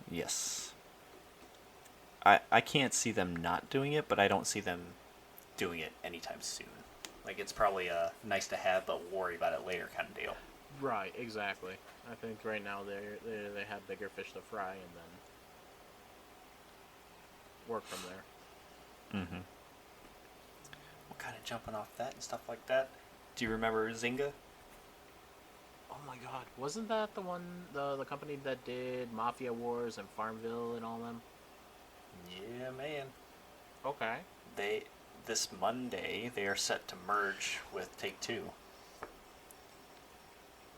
Yes. I can't see them not doing it, but I don't see them doing it anytime soon. It's probably a nice to have, but worry about it later kind of deal. Right, exactly. I think right now they have bigger fish to fry, and then work from there. Mm-hmm. Well, kind of jumping off that and stuff like that. Do you remember Zynga? Oh my God, wasn't that the one, the company that did Mafia Wars and Farmville and all them? Yeah, man. Okay. This Monday, they are set to merge with Take-Two.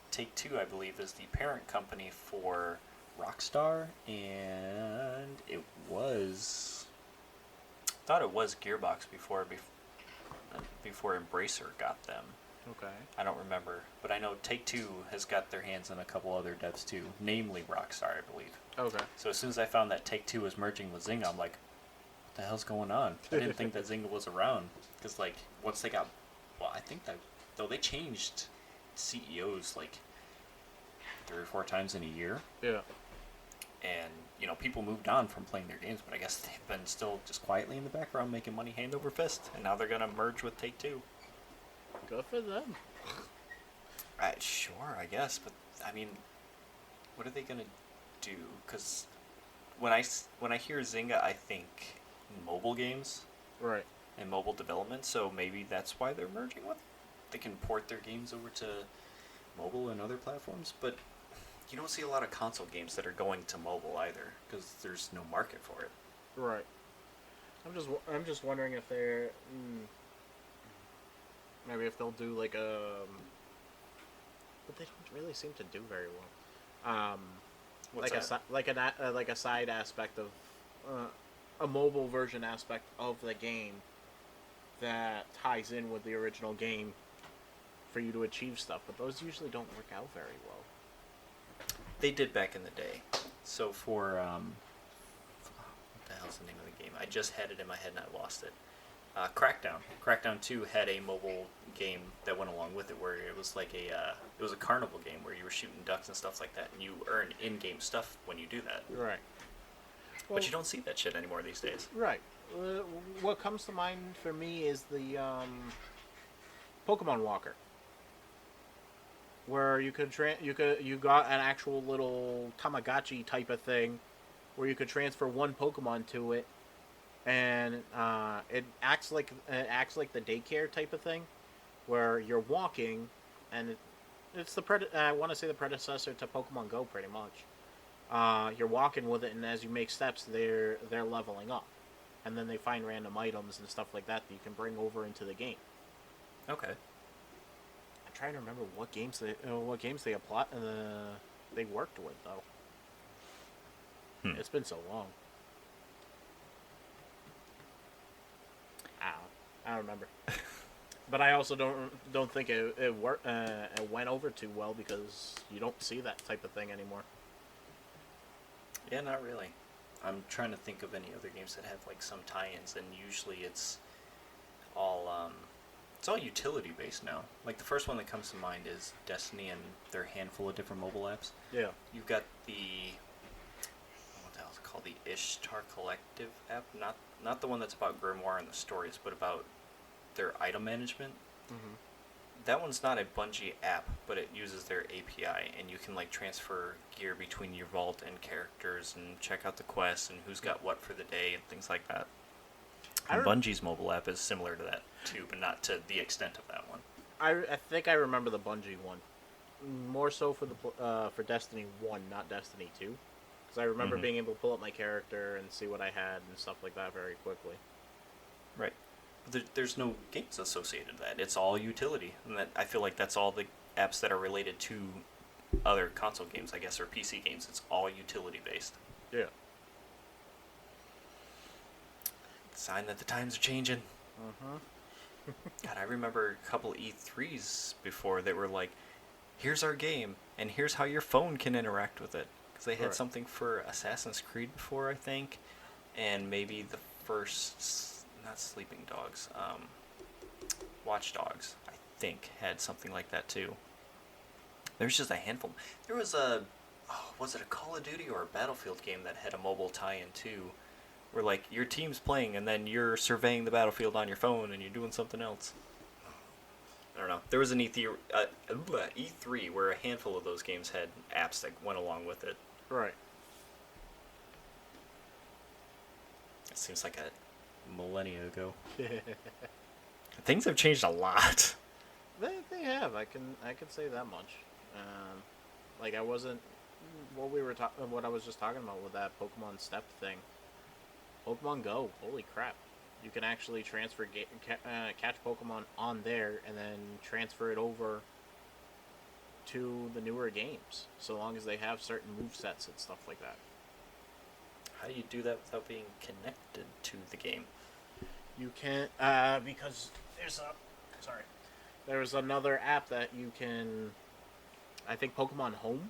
Take-Two, I believe, is the parent company for Rockstar, and it was... I thought it was Gearbox before Embracer got them. Okay. I don't remember, but I know Take-Two has got their hands on a couple other devs too, namely Rockstar, I believe. Okay. So as soon as I found that Take-Two was merging with Zynga, I'm like, what the hell's going on? I didn't think that Zynga was around, because once they got, I think that though they changed CEOs 3 or 4 times in a year. Yeah. And people moved on from playing their games, but I guess they've been still just quietly in the background making money hand over fist, and now they're gonna merge with Take-Two. Good for them. Sure, I guess, but I mean, what are they gonna do? Because when I hear Zynga, I think mobile games Right. and mobile development. So maybe that's why they're merging with. They can port their games over to mobile and other platforms, but you don't see a lot of console games that are going to mobile either because there's no market for it. Right. I'm just wondering if they're maybe if they'll do like but they don't really seem to do very well. What's like that? like a side aspect of a mobile version aspect of the game that ties in with the original game for you to achieve stuff, but those usually don't work out very well. They did back in the day. So for what the hell's the name of the game? I just had it in my head and I lost it. Crackdown. Crackdown 2 had a mobile game that went along with it, where it was like it was a carnival game where you were shooting ducks and stuff like that, and you earn in-game stuff when you do that. Right. But you don't see that shit anymore these days. Right. What comes to mind for me is the Pokemon Walker, where you got an actual little Tamagotchi type of thing, where you could transfer one Pokemon to it, and it acts like the daycare type of thing, where you're walking, and it's I want to say the predecessor to Pokemon Go, pretty much. You're walking with it, and as you make steps, they're leveling up, and then they find random items and stuff like that that you can bring over into the game. Okay. I'm trying to remember what games they worked with though. It's been so long. I don't remember. But I also don't think it worked. It went over too well because you don't see that type of thing anymore. Yeah, not really. I'm trying to think of any other games that have like some tie-ins, and usually it's all utility based now. Like the first one that comes to mind is Destiny and their handful of different mobile apps. Yeah. You've got the what the hell is it called? The Ishtar Collective app, not the one that's about Grimoire and the stories, but about their item management. Mm-hmm. That one's not a Bungie app, but it uses their API, and you can like transfer gear between your vault and characters, and check out the quests and who's got what for the day and things like that. And Bungie's mobile app is similar to that too, but not to the extent of that one. I think I remember the Bungie one, more so for Destiny 1, not Destiny 2, because I remember being able to pull up my character and see what I had and stuff like that very quickly. Right. There's no games associated with that. It's all utility, and I feel like that's all the apps that are related to other console games, I guess, or PC games. It's all utility based. Yeah. Sign that the times are changing. God, I remember a couple E3s before that were like, here's our game, and here's how your phone can interact with it. Because they had something for Assassin's Creed before, I think, and maybe the first, not Sleeping Dogs, Watch Dogs, I think, had something like that too. There's just a handful. There was was it a Call of Duty or a Battlefield game that had a mobile tie-in too, where like your team's playing and then you're surveying the battlefield on your phone and you're doing something else. I don't know. There was an E3 where a handful of those games had apps that went along with it. Right. It seems like a millennia ago. Things have changed a lot. They have. I can say that much. Like I wasn't what I was just talking about with that Pokemon Step thing. Pokemon Go, holy crap! You can actually transfer catch Pokemon on there and then transfer it over to the newer games, so long as they have certain movesets and stuff like that. How do you do that without being connected to the game? You can't because there's another app that you can. I think Pokemon Home.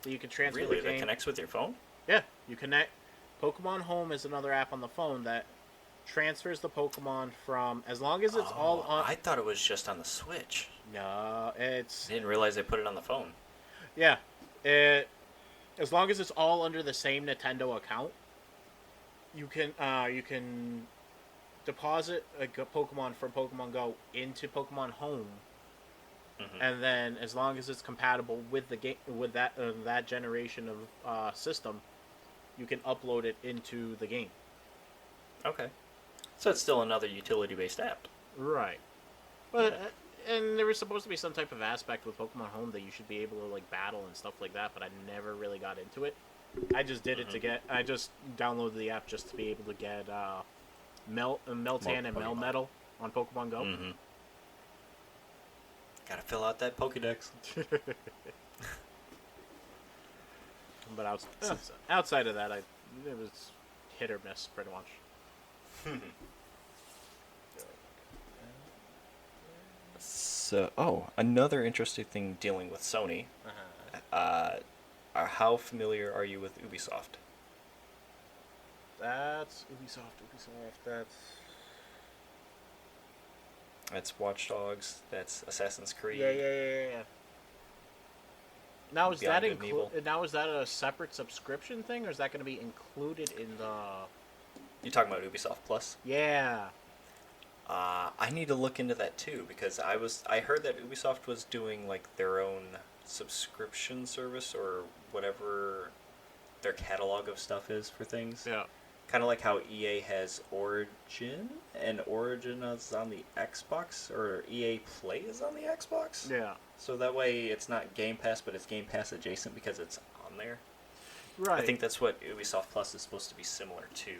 That you can transfer Really, the game. that connects with your phone? Yeah, you connect. Pokemon Home is another app on the phone that transfers the Pokemon from, as long as it's all on. I thought it was just on the Switch. No, it's. I didn't realize they put it on the phone. Yeah, as long as it's all under the same Nintendo account, you can deposit a Pokemon from Pokemon Go into Pokemon Home, and then as long as it's compatible with the game with that generation of system, you can upload it into the game. Okay. So it's still another utility-based app. Right. But and there was supposed to be some type of aspect with Pokemon Home that you should be able to like battle and stuff like that, but I never really got into it. I just did it to get. I just downloaded the app just to be able to get Meltan and Pokemon. Melmetal on Pokemon Go. Mm-hmm. Gotta fill out that Pokédex. But outside of that, it was hit or miss pretty much. So, another interesting thing dealing with Sony. How familiar are you with Ubisoft? That's Ubisoft. That's Watch Dogs. That's Assassin's Creed. Yeah. Now is Beyond that Good and Evil. Now is that a separate subscription thing, or is that going to be included in the? You talking about Ubisoft Plus? Yeah. I need to look into that too because I heard that Ubisoft was doing like their own subscription service or whatever their catalog of stuff is for things. Yeah. Kind of like how EA has Origin, and Origin is on the Xbox, or EA Play is on the Xbox. Yeah. So that way it's not Game Pass, but it's Game Pass adjacent because it's on there. Right. I think that's what Ubisoft Plus is supposed to be similar to.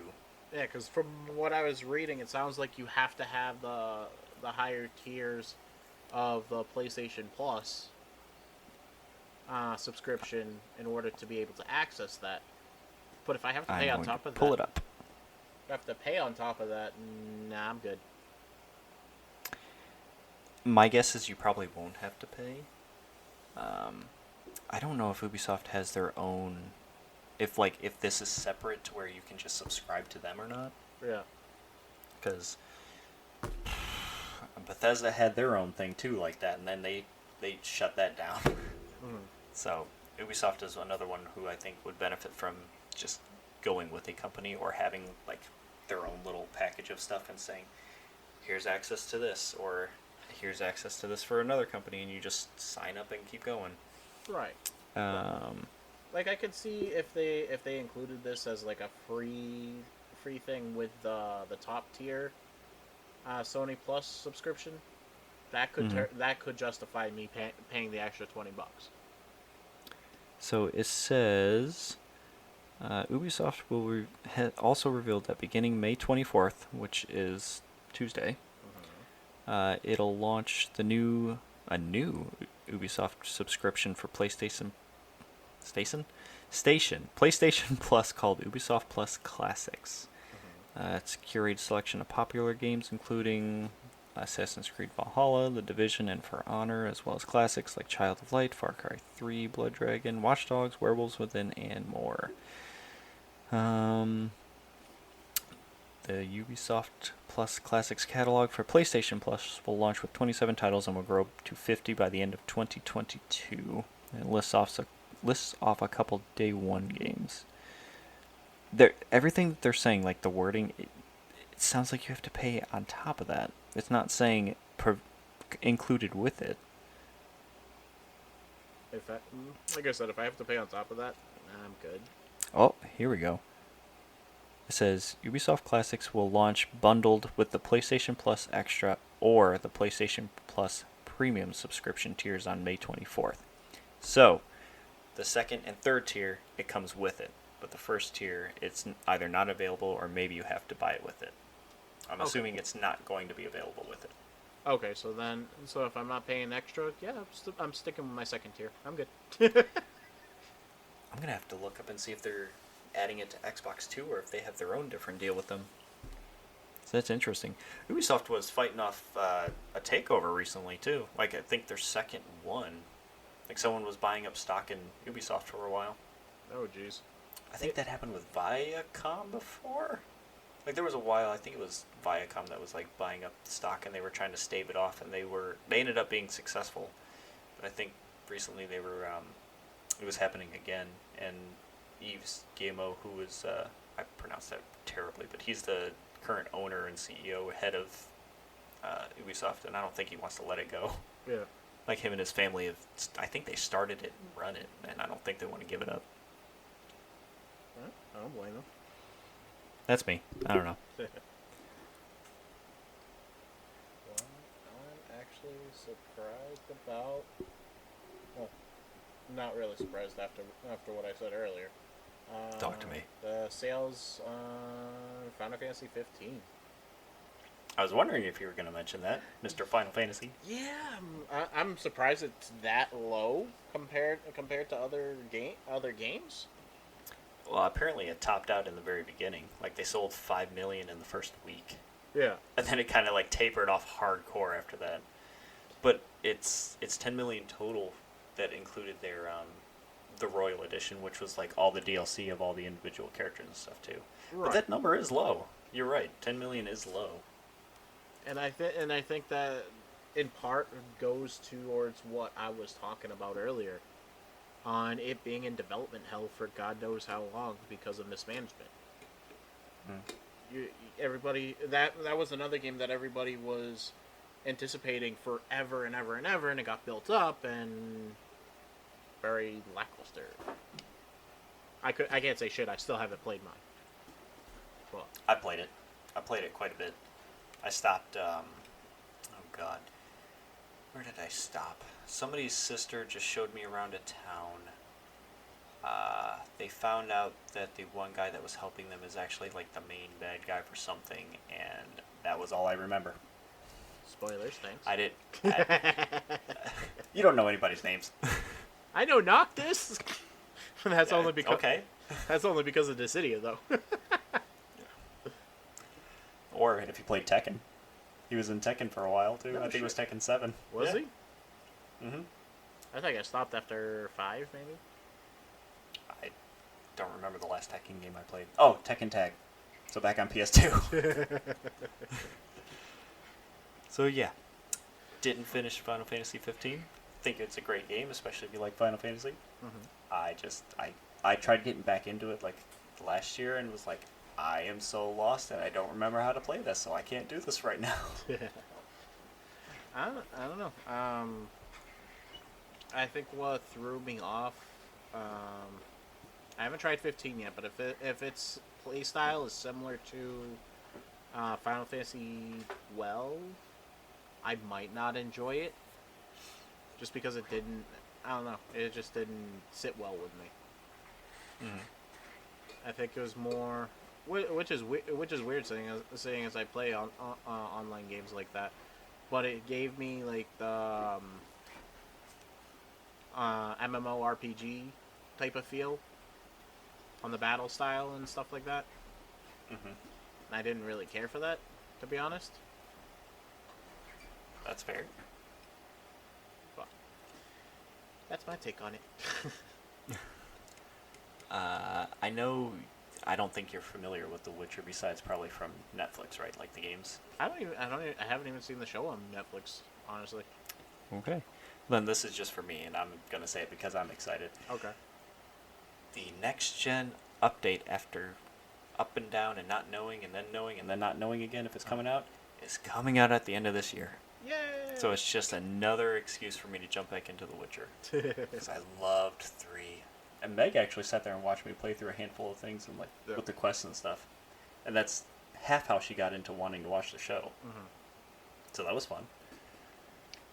Yeah, because from what I was reading, it sounds like you have to have the higher tiers of the PlayStation Plus subscription in order to be able to access that. But if I have to pay on top of that, pull it up. If I have to pay on top of that, nah, I'm good. My guess is you probably won't have to pay. I don't know if Ubisoft has their own. If this is separate to where you can just subscribe to them or not. Yeah. Because Bethesda had their own thing too like that, and then they shut that down. So Ubisoft is another one who I think would benefit from just going with a company or having like their own little package of stuff and saying, here's access to this, or here's access to this for another company, and you just sign up and keep going. Right. Like I could see if they included this as like a free thing with the top tier Sony Plus subscription, that could justify me paying the extra $20. So it says Ubisoft will also revealed that beginning May 24th, which is Tuesday, it'll launch a new Ubisoft subscription for PlayStation Plus called Ubisoft Plus Classics. It's a curated selection of popular games including Assassin's Creed Valhalla, The Division, and For Honor, as well as classics like Child of Light, Far Cry 3, Blood Dragon, Watch Dogs, Werewolves Within, and more. The Ubisoft Plus Classics catalog for PlayStation Plus will launch with 27 titles and will grow to 50 by the end of 2022. It lists off a couple day one games. Everything that they're saying, like the wording, it sounds like you have to pay on top of that. It's not saying included with it. Like I said, if I have to pay on top of that, I'm good. Oh, here we go. It says Ubisoft Classics will launch bundled with the PlayStation Plus Extra or the PlayStation Plus Premium subscription tiers on May 24th. So, the second and third tier, it comes with it. But the first tier, it's either not available or maybe you have to buy it with it. I'm assuming it's not going to be available with it. Okay, so if I'm not paying extra, yeah, I'm sticking with my second tier. I'm good. I'm going to have to look up and see if they're adding it to Xbox too, or if they have their own different deal with them. So that's interesting. Ubisoft was fighting off a takeover recently too. Like I think their second one. Like someone was buying up stock in Ubisoft for a while. Oh jeez. I think that happened with Viacom before. Like there was a while, I think it was Viacom that was like buying up stock, and they were trying to stave it off, and they ended up being successful. But I think recently they were it was happening again, and Yves Guillemot, who was I pronounced that terribly, but he's the current owner and CEO, head of Ubisoft, and I don't think he wants to let it go. Yeah. Like him and his family have, I think they started it and run it, and I don't think they want to give it up. I don't blame them. That's me. I don't know. What I'm actually surprised about. Well, not really surprised after what I said earlier. Talk to me. The sales on Final Fantasy 15. I was wondering if you were going to mention that, Mr. Final Fantasy. Yeah, I'm surprised it's that low compared to other games. Well, apparently it topped out in the very beginning. Like, they sold 5 million in the first week. Yeah. And then it kind of, like, tapered off hardcore after that. But it's 10 million total that included their, the Royal Edition, which was, like, all the DLC of all the individual characters and stuff, too. Right. But that number is low. You're right. 10 million is low. And I think that in part goes towards what I was talking about earlier, on it being in development hell for God knows how long because of mismanagement. Everybody that was another game that everybody was anticipating forever and ever and ever, and it got built up and very lackluster. I can't say shit. I still haven't played mine. Well, I played it. I played it quite a bit. I stopped, oh god. Where did I stop? Somebody's sister just showed me around a town. They found out that the one guy that was helping them is actually like the main bad guy for something, and that was all I remember. spoilers, thanks. I did. You don't know anybody's names. I know Noctis. That's Yeah, only because okay. That's only because of Dissidia, though. Or if you played Tekken. He was in Tekken for a while, too. No I think it was Tekken 7. Was Yeah. he? Mm-hmm. I think I stopped after 5, maybe. I don't remember the last Tekken game I played. Oh, Tekken Tag. So back on PS2. So yeah. Didn't finish Final Fantasy 15. Think it's a great game, especially if you like Final Fantasy. Mm-hmm. I tried getting back into it like last year and was like, I am so lost and I don't remember how to play this, so I can't do this right now. I don't know. I think what threw me off. I haven't tried 15 yet, but if its playstyle is similar to Final Fantasy 12, I might not enjoy it. Just because it didn't. I don't know. It just didn't sit well with me. I think it was more, which is weird saying as I play on online games like that, but it gave me like the MMORPG type of feel on the battle style and stuff like that. And I didn't really care for that, to be honest. That's fair. But that's my take on it. I know. I don't think you're familiar with The Witcher, besides probably from Netflix, right? Like the games. I haven't even seen the show on Netflix, honestly. Okay. Then this is just for me, and I'm gonna say it because I'm excited. Okay. The next gen update, after up and down and not knowing and then knowing and then not knowing again if it's coming out, is coming out at the end of this year. Yay! So it's just another excuse for me to jump back into The Witcher, because I loved 3. And Meg actually sat there and watched me play through a handful of things and with the quests and stuff. And that's half how she got into wanting to watch the show. So that was fun.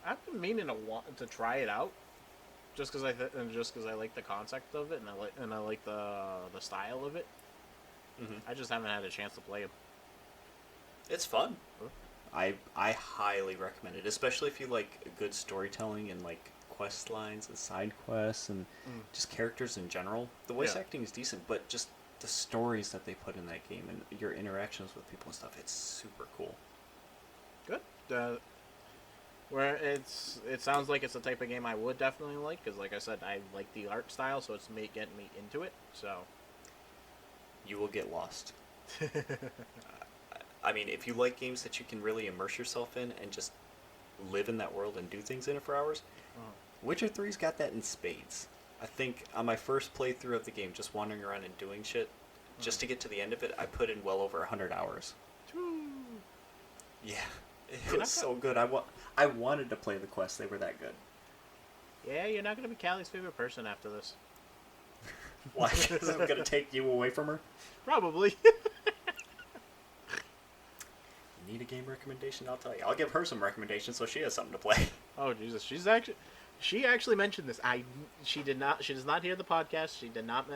I've been meaning to try it out, just because I like the concept of it, and I like the style of it. I just haven't had a chance to play it. It's fun. I highly recommend it, especially if you like good storytelling and like quest lines and side quests and just characters in general. The voice acting is decent, but just the stories that they put in that game and your interactions with people and stuff, it's super cool. Good. Where it sounds like it's the type of game I would definitely like, because like I said, I like the art style, so it's getting me into it. So You will get lost. I mean, if you like games that you can really immerse yourself in and just live in that world and do things in it for hours, Witcher 3's got that in spades. I think on my first playthrough of the game, just wandering around and doing shit, just to get to the end of it, I put in well over 100 hours. Yeah, it was so good. I wanted to play the quests; they were that good. Yeah, you're not gonna be Callie's favorite person after this. Why? Because I'm gonna take you away from her. Probably. Need a game recommendation? I'll tell you. I'll give her some recommendations so she has something to play. Oh Jesus, she actually mentioned this. She does not hear the podcast. She did not.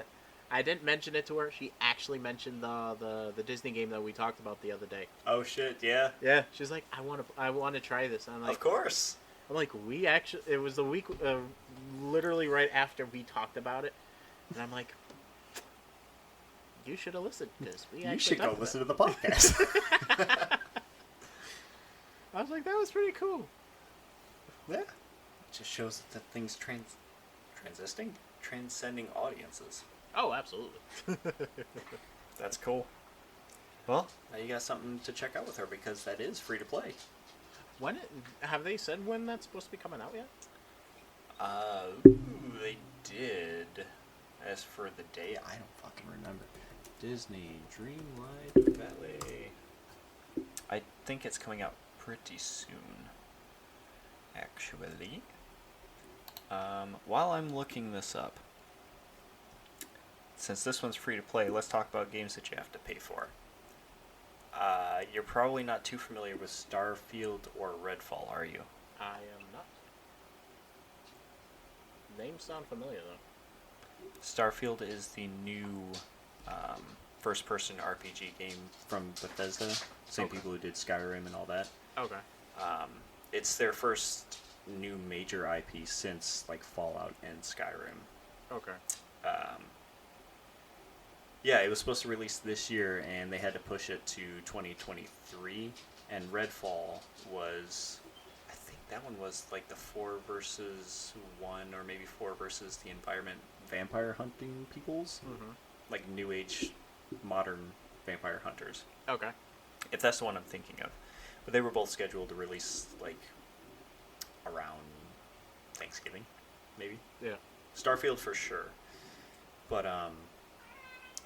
I didn't mention it to her. She actually mentioned the Disney game that we talked about the other day. Oh shit! Yeah. Yeah. She's like, I want to try this. And I'm like, Of course. I'm like, we actually. It was the week, literally right after we talked about it, and I'm like, you should have listened because we. You should go listen to the podcast. I was like, that was pretty cool. Yeah. It just shows that things transcending audiences. Oh, absolutely. That's cool. Well, now you got something to check out with her because that is free to play. Have they said when that's supposed to be coming out yet? They did. As for the day, I don't fucking remember. Disney Dreamlight Valley. I think it's coming out pretty soon. Actually. While I'm looking this up, since this one's free to play, let's talk about games that you have to pay for. You're probably not too familiar with Starfield or Redfall, are you? I am not. Names sound familiar, though. Starfield is the new first-person RPG game from Bethesda. Same people who did Skyrim and all that. Okay. It's their first new major IP since like Fallout and Skyrim. Okay. Yeah, it was supposed to release this year, and they had to push it to 2023. And Redfall was, I think that one was like the 4 versus 1, or maybe 4 versus the environment vampire hunting peoples, like new age, modern vampire hunters. Okay. If that's the one I'm thinking of, but they were both scheduled to release like around Thanksgiving, maybe. Yeah. Starfield for sure, but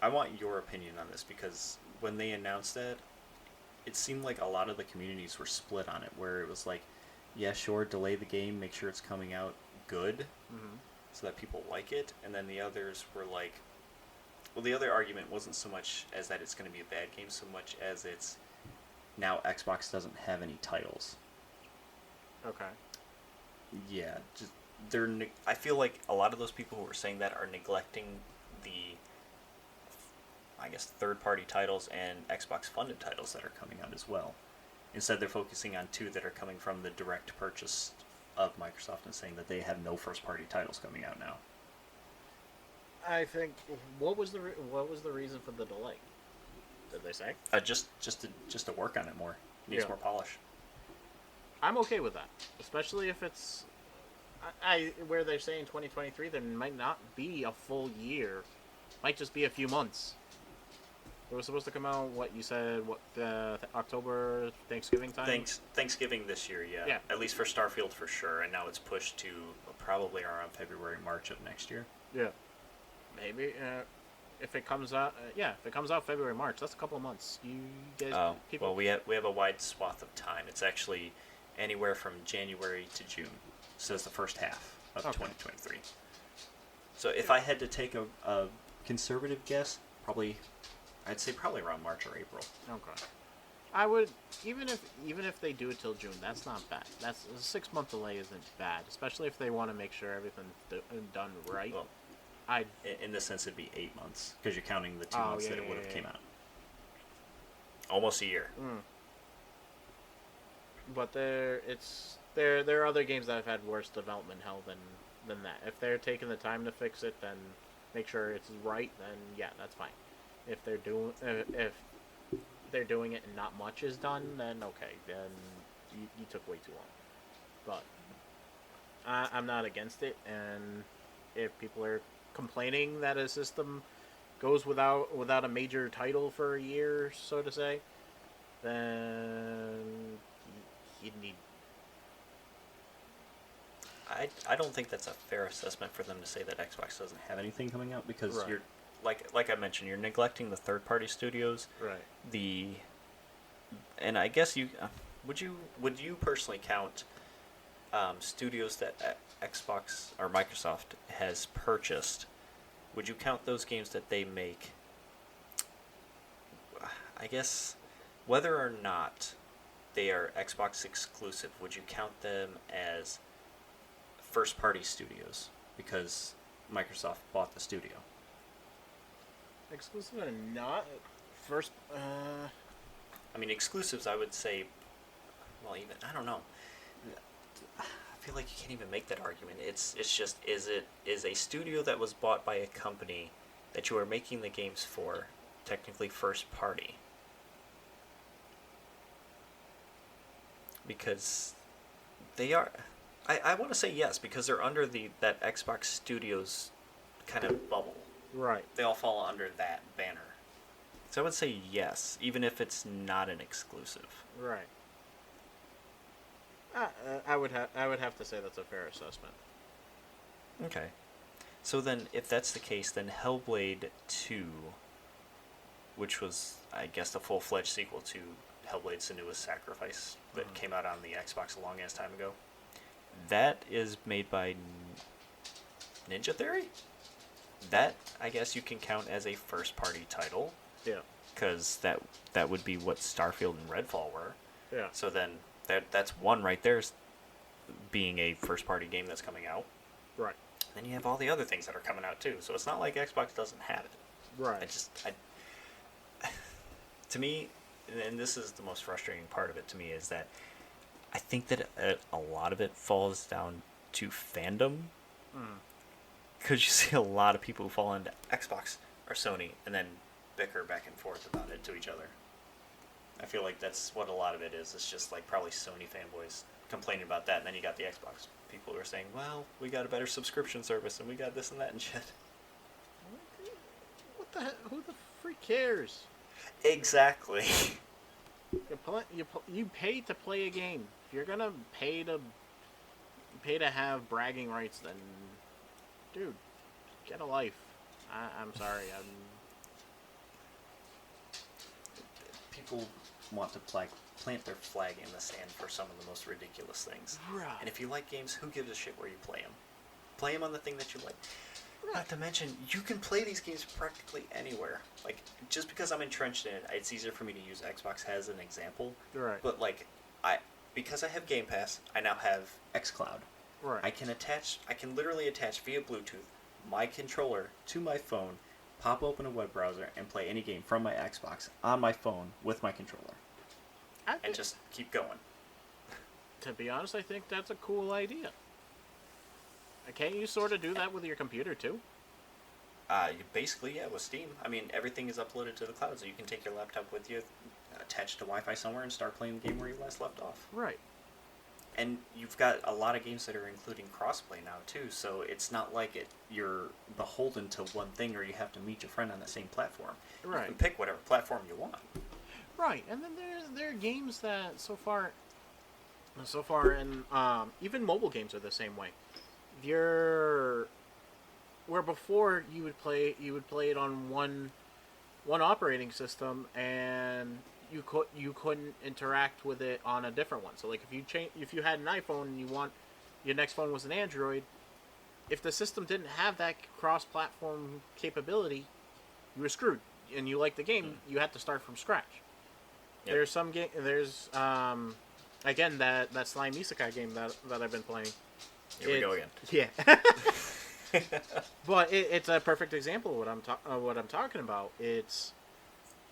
I want your opinion on this because when they announced that, it seemed like a lot of the communities were split on it, where it was like, yeah, sure, delay the game, make sure it's coming out good, so that people like it, and then the others were like, well, the other argument wasn't so much as that it's going to be a bad game, so much as it's now Xbox doesn't have any titles. Okay. Yeah, just I feel like a lot of those people who were saying that are neglecting the, I guess, third-party titles and Xbox-funded titles that are coming out as well. Instead, they're focusing on 2 that are coming from the direct purchase of Microsoft and saying that they have no first-party titles coming out now. I think what was the reason for the delay? Did they say? Just to work on it more. Needs more polish. I'm okay with that, especially if it's where they're saying 2023. There might not be a full year, might just be a few months. It was supposed to come out. What you said? What October, Thanksgiving time? Thanksgiving this year, yeah. Yeah. At least for Starfield for sure, and now it's pushed to probably around February, March of next year. Yeah. Maybe if it comes out, if it comes out February, March, that's a couple of months. You guys, people. Well, we have a wide swath of time. It's actually anywhere from January to June. So it's the first half of 2023. So if I had to take a conservative guess, I'd say probably around March or April. Okay. I would even if they do it till June, that's not bad. That's a 6-month delay isn't bad, especially if they want to make sure everything's done right. Well, in this sense, it'd be 8 months because you're counting the 2 months that it would have came out. Almost a year. But there are other games that have had worse development hell than that. If they're taking the time to fix it, then make sure it's right. Then yeah, that's fine. If they're doing it and not much is done, then okay, then you took way too long. But I'm not against it, and if people are complaining that a system goes without a major title for a year, so to say, then you need. I don't think that's a fair assessment for them to say that Xbox doesn't have anything coming out because Right. you're like I mentioned, you're neglecting the third-party studios. Right. And I guess you would you personally count studios that Xbox or Microsoft has purchased, would you count those games that they make? I guess whether or not they are Xbox exclusive, would you count them as first party studios because Microsoft bought the studio? Exclusive or not? First, I mean, exclusives, I would say, well, even, I don't know. I feel like you can't even make that argument. It's just, is a studio that was bought by a company that you are making the games for technically first party? Because they are, I want to say yes, because they're under that Xbox Studios kind of bubble. right. They all fall under that banner. So I would say yes, even if it's not an exclusive. Right. I would have to say that's a fair assessment. Okay. So then, if that's the case, then Hellblade 2, which was, I guess, the full-fledged sequel to Hellblade: Senua's Sacrifice that came out on the Xbox a long-ass time ago, that is made by Ninja Theory? That, I guess, you can count as a first-party title. Yeah. Because that would be what Starfield and Redfall were. Yeah. So then, that's one right there, being a first-party game that's coming out. Right. Then you have all the other things that are coming out too. So it's not like Xbox doesn't have it. Right. To me, and this is the most frustrating part of it to me, is that I think that a lot of it falls down to fandom. Because you see a lot of people who fall into Xbox or Sony and then bicker back and forth about it to each other. I feel like that's what a lot of it is. It's just like probably Sony fanboys complaining about that, and then you got the Xbox people who are saying, well, we got a better subscription service, and we got this and that and shit. What the heck? Who the freak cares? Exactly. You pay to play a game. If you're gonna pay to have bragging rights, then, dude, get a life. I'm sorry. People want to plant their flag in the sand for some of the most ridiculous things. Right. And if you like games, who gives a shit where you play them? Play them on the thing that you like. Right. Not to mention, you can play these games practically anywhere. Like, just because I'm entrenched in it, it's easier for me to use Xbox as an example. Right. But, like, because I have Game Pass, I now have xCloud. Right. I can literally attach via Bluetooth my controller to my phone, pop open a web browser, and play any game from my Xbox on my phone with my controller. And just keep going. To be honest, I think that's a cool idea. Can't you sort of do that with your computer too? Basically, yeah, with Steam. I mean, everything is uploaded to the cloud, so you can take your laptop with you, attach to Wi-Fi somewhere, and start playing the game where you last left off. Right. And you've got a lot of games that are including crossplay now too, so it's not like you're beholden to one thing, or you have to meet your friend on the same platform. Right. You can pick whatever platform you want. Right, and then there are games that so far, and even mobile games are the same way. Where before you would play it on one operating system, and you couldn't interact with it on a different one. So like if you had an iPhone and your next phone was an Android, if the system didn't have that cross-platform capability, you were screwed. And you liked the game, you had to start from scratch. Yep. There's some game. There's again that Slime Isekai game that I've been playing. Here we go again. Yeah. But it's a perfect example of what I'm talking about. It's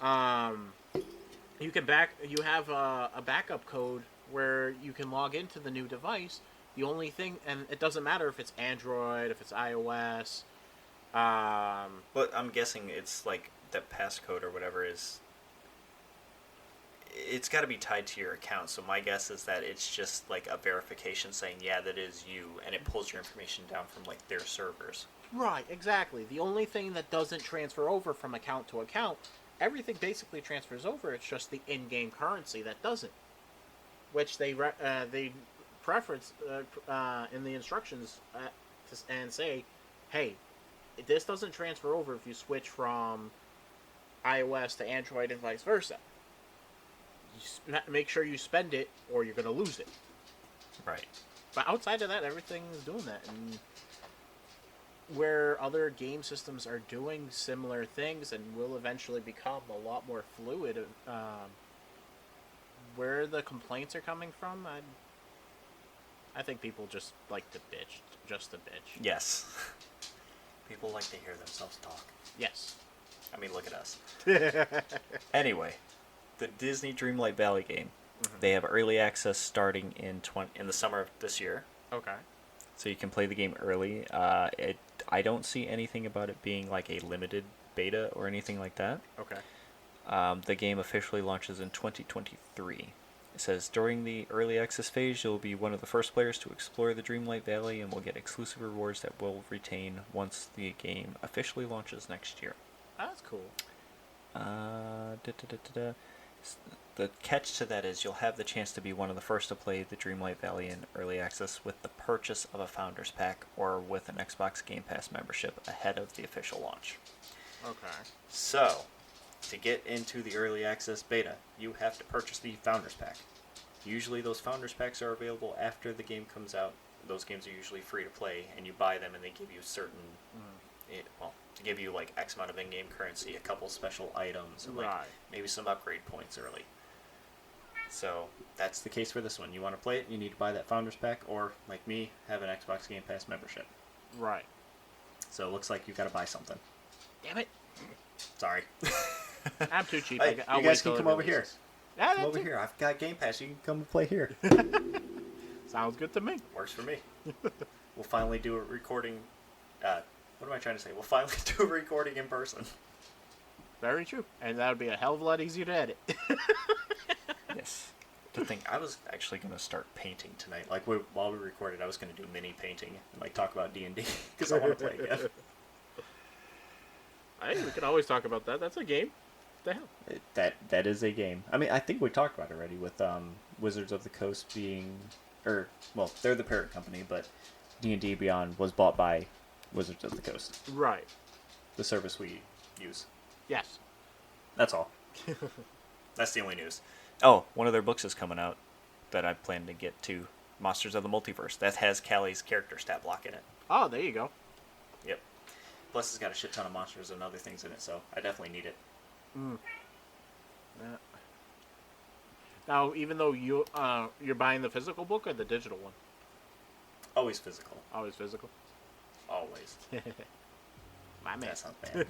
you have a backup code where you can log into the new device. The only thing, and it doesn't matter if it's Android, if it's iOS. But I'm guessing it's like the passcode or whatever is. It's got to be tied to your account, so my guess is that it's just like a verification saying, yeah, that is you, and it pulls your information down from like their servers. Right, exactly. The only thing that doesn't transfer over from account to account, everything basically transfers over. It's just the in-game currency that doesn't, which they preference in the instructions and say, hey, this doesn't transfer over if you switch from iOS to Android and vice versa. Make sure you spend it, or you're going to lose it. Right. But outside of that, everything is doing that. And where other game systems are doing similar things and will eventually become a lot more fluid, where the complaints are coming from, I think people just like to bitch. Just to bitch. Yes. People like to hear themselves talk. Yes. I mean, look at us. Anyway, the Disney Dreamlight Valley game. Mm-hmm. They have early access starting in the summer of this year. Okay. So you can play the game early. I don't see anything about it being like a limited beta or anything like that. Okay. The game officially launches in 2023. It says, during the early access phase, you'll be one of the first players to explore the Dreamlight Valley and will get exclusive rewards that will retain once the game officially launches next year. That's cool. The catch to that is you'll have the chance to be one of the first to play the Dreamlight Valley in early access with the purchase of a Founders Pack or with an Xbox Game Pass membership ahead of the official launch. Okay. So, to get into the early access beta, you have to purchase the Founders Pack. Usually those Founders Packs are available after the game comes out. Those games are usually free to play, and you buy them and they give you certain... to give you like X amount of in-game currency, a couple special items, and like maybe some upgrade points early. So that's the case for this one. You want to play it, you need to buy that Founders Pack, or like me, have an Xbox Game Pass membership. Right. So it looks like you've got to buy something. Damn it. Sorry. I'm too cheap. Hey, I'll you guys wait till can it come over here. releases. Yeah, Come over here. I've got Game Pass. You can come and play here. Sounds good to me. Works for me. We'll finally do a recording. What am I trying to say? We'll finally do a recording in person. Very true. And that would be a hell of a lot easier to edit. Yes. To think, I was actually going to start painting tonight. Like, while we recorded, I was going to do mini painting and, like, talk about D&D, because I want to play again. Hey, we can always talk about that. That's a game. What the hell? That is a game. I mean, I think we talked about it already with Wizards of the Coast being... well, they're the parent company, but D&D Beyond was bought by Wizards of the Coast. Right. The service we use. Yes. That's all. That's the only news. Oh, one of their books is coming out that I plan to get to. Monsters of the Multiverse. That has Callie's character stat block in it. Oh, there you go. Yep. Plus, it's got a shit ton of monsters and other things in it, so I definitely need it. Now, even though you're buying the physical book or the digital one? Always physical. Always physical. Always. My man. That sounds bad.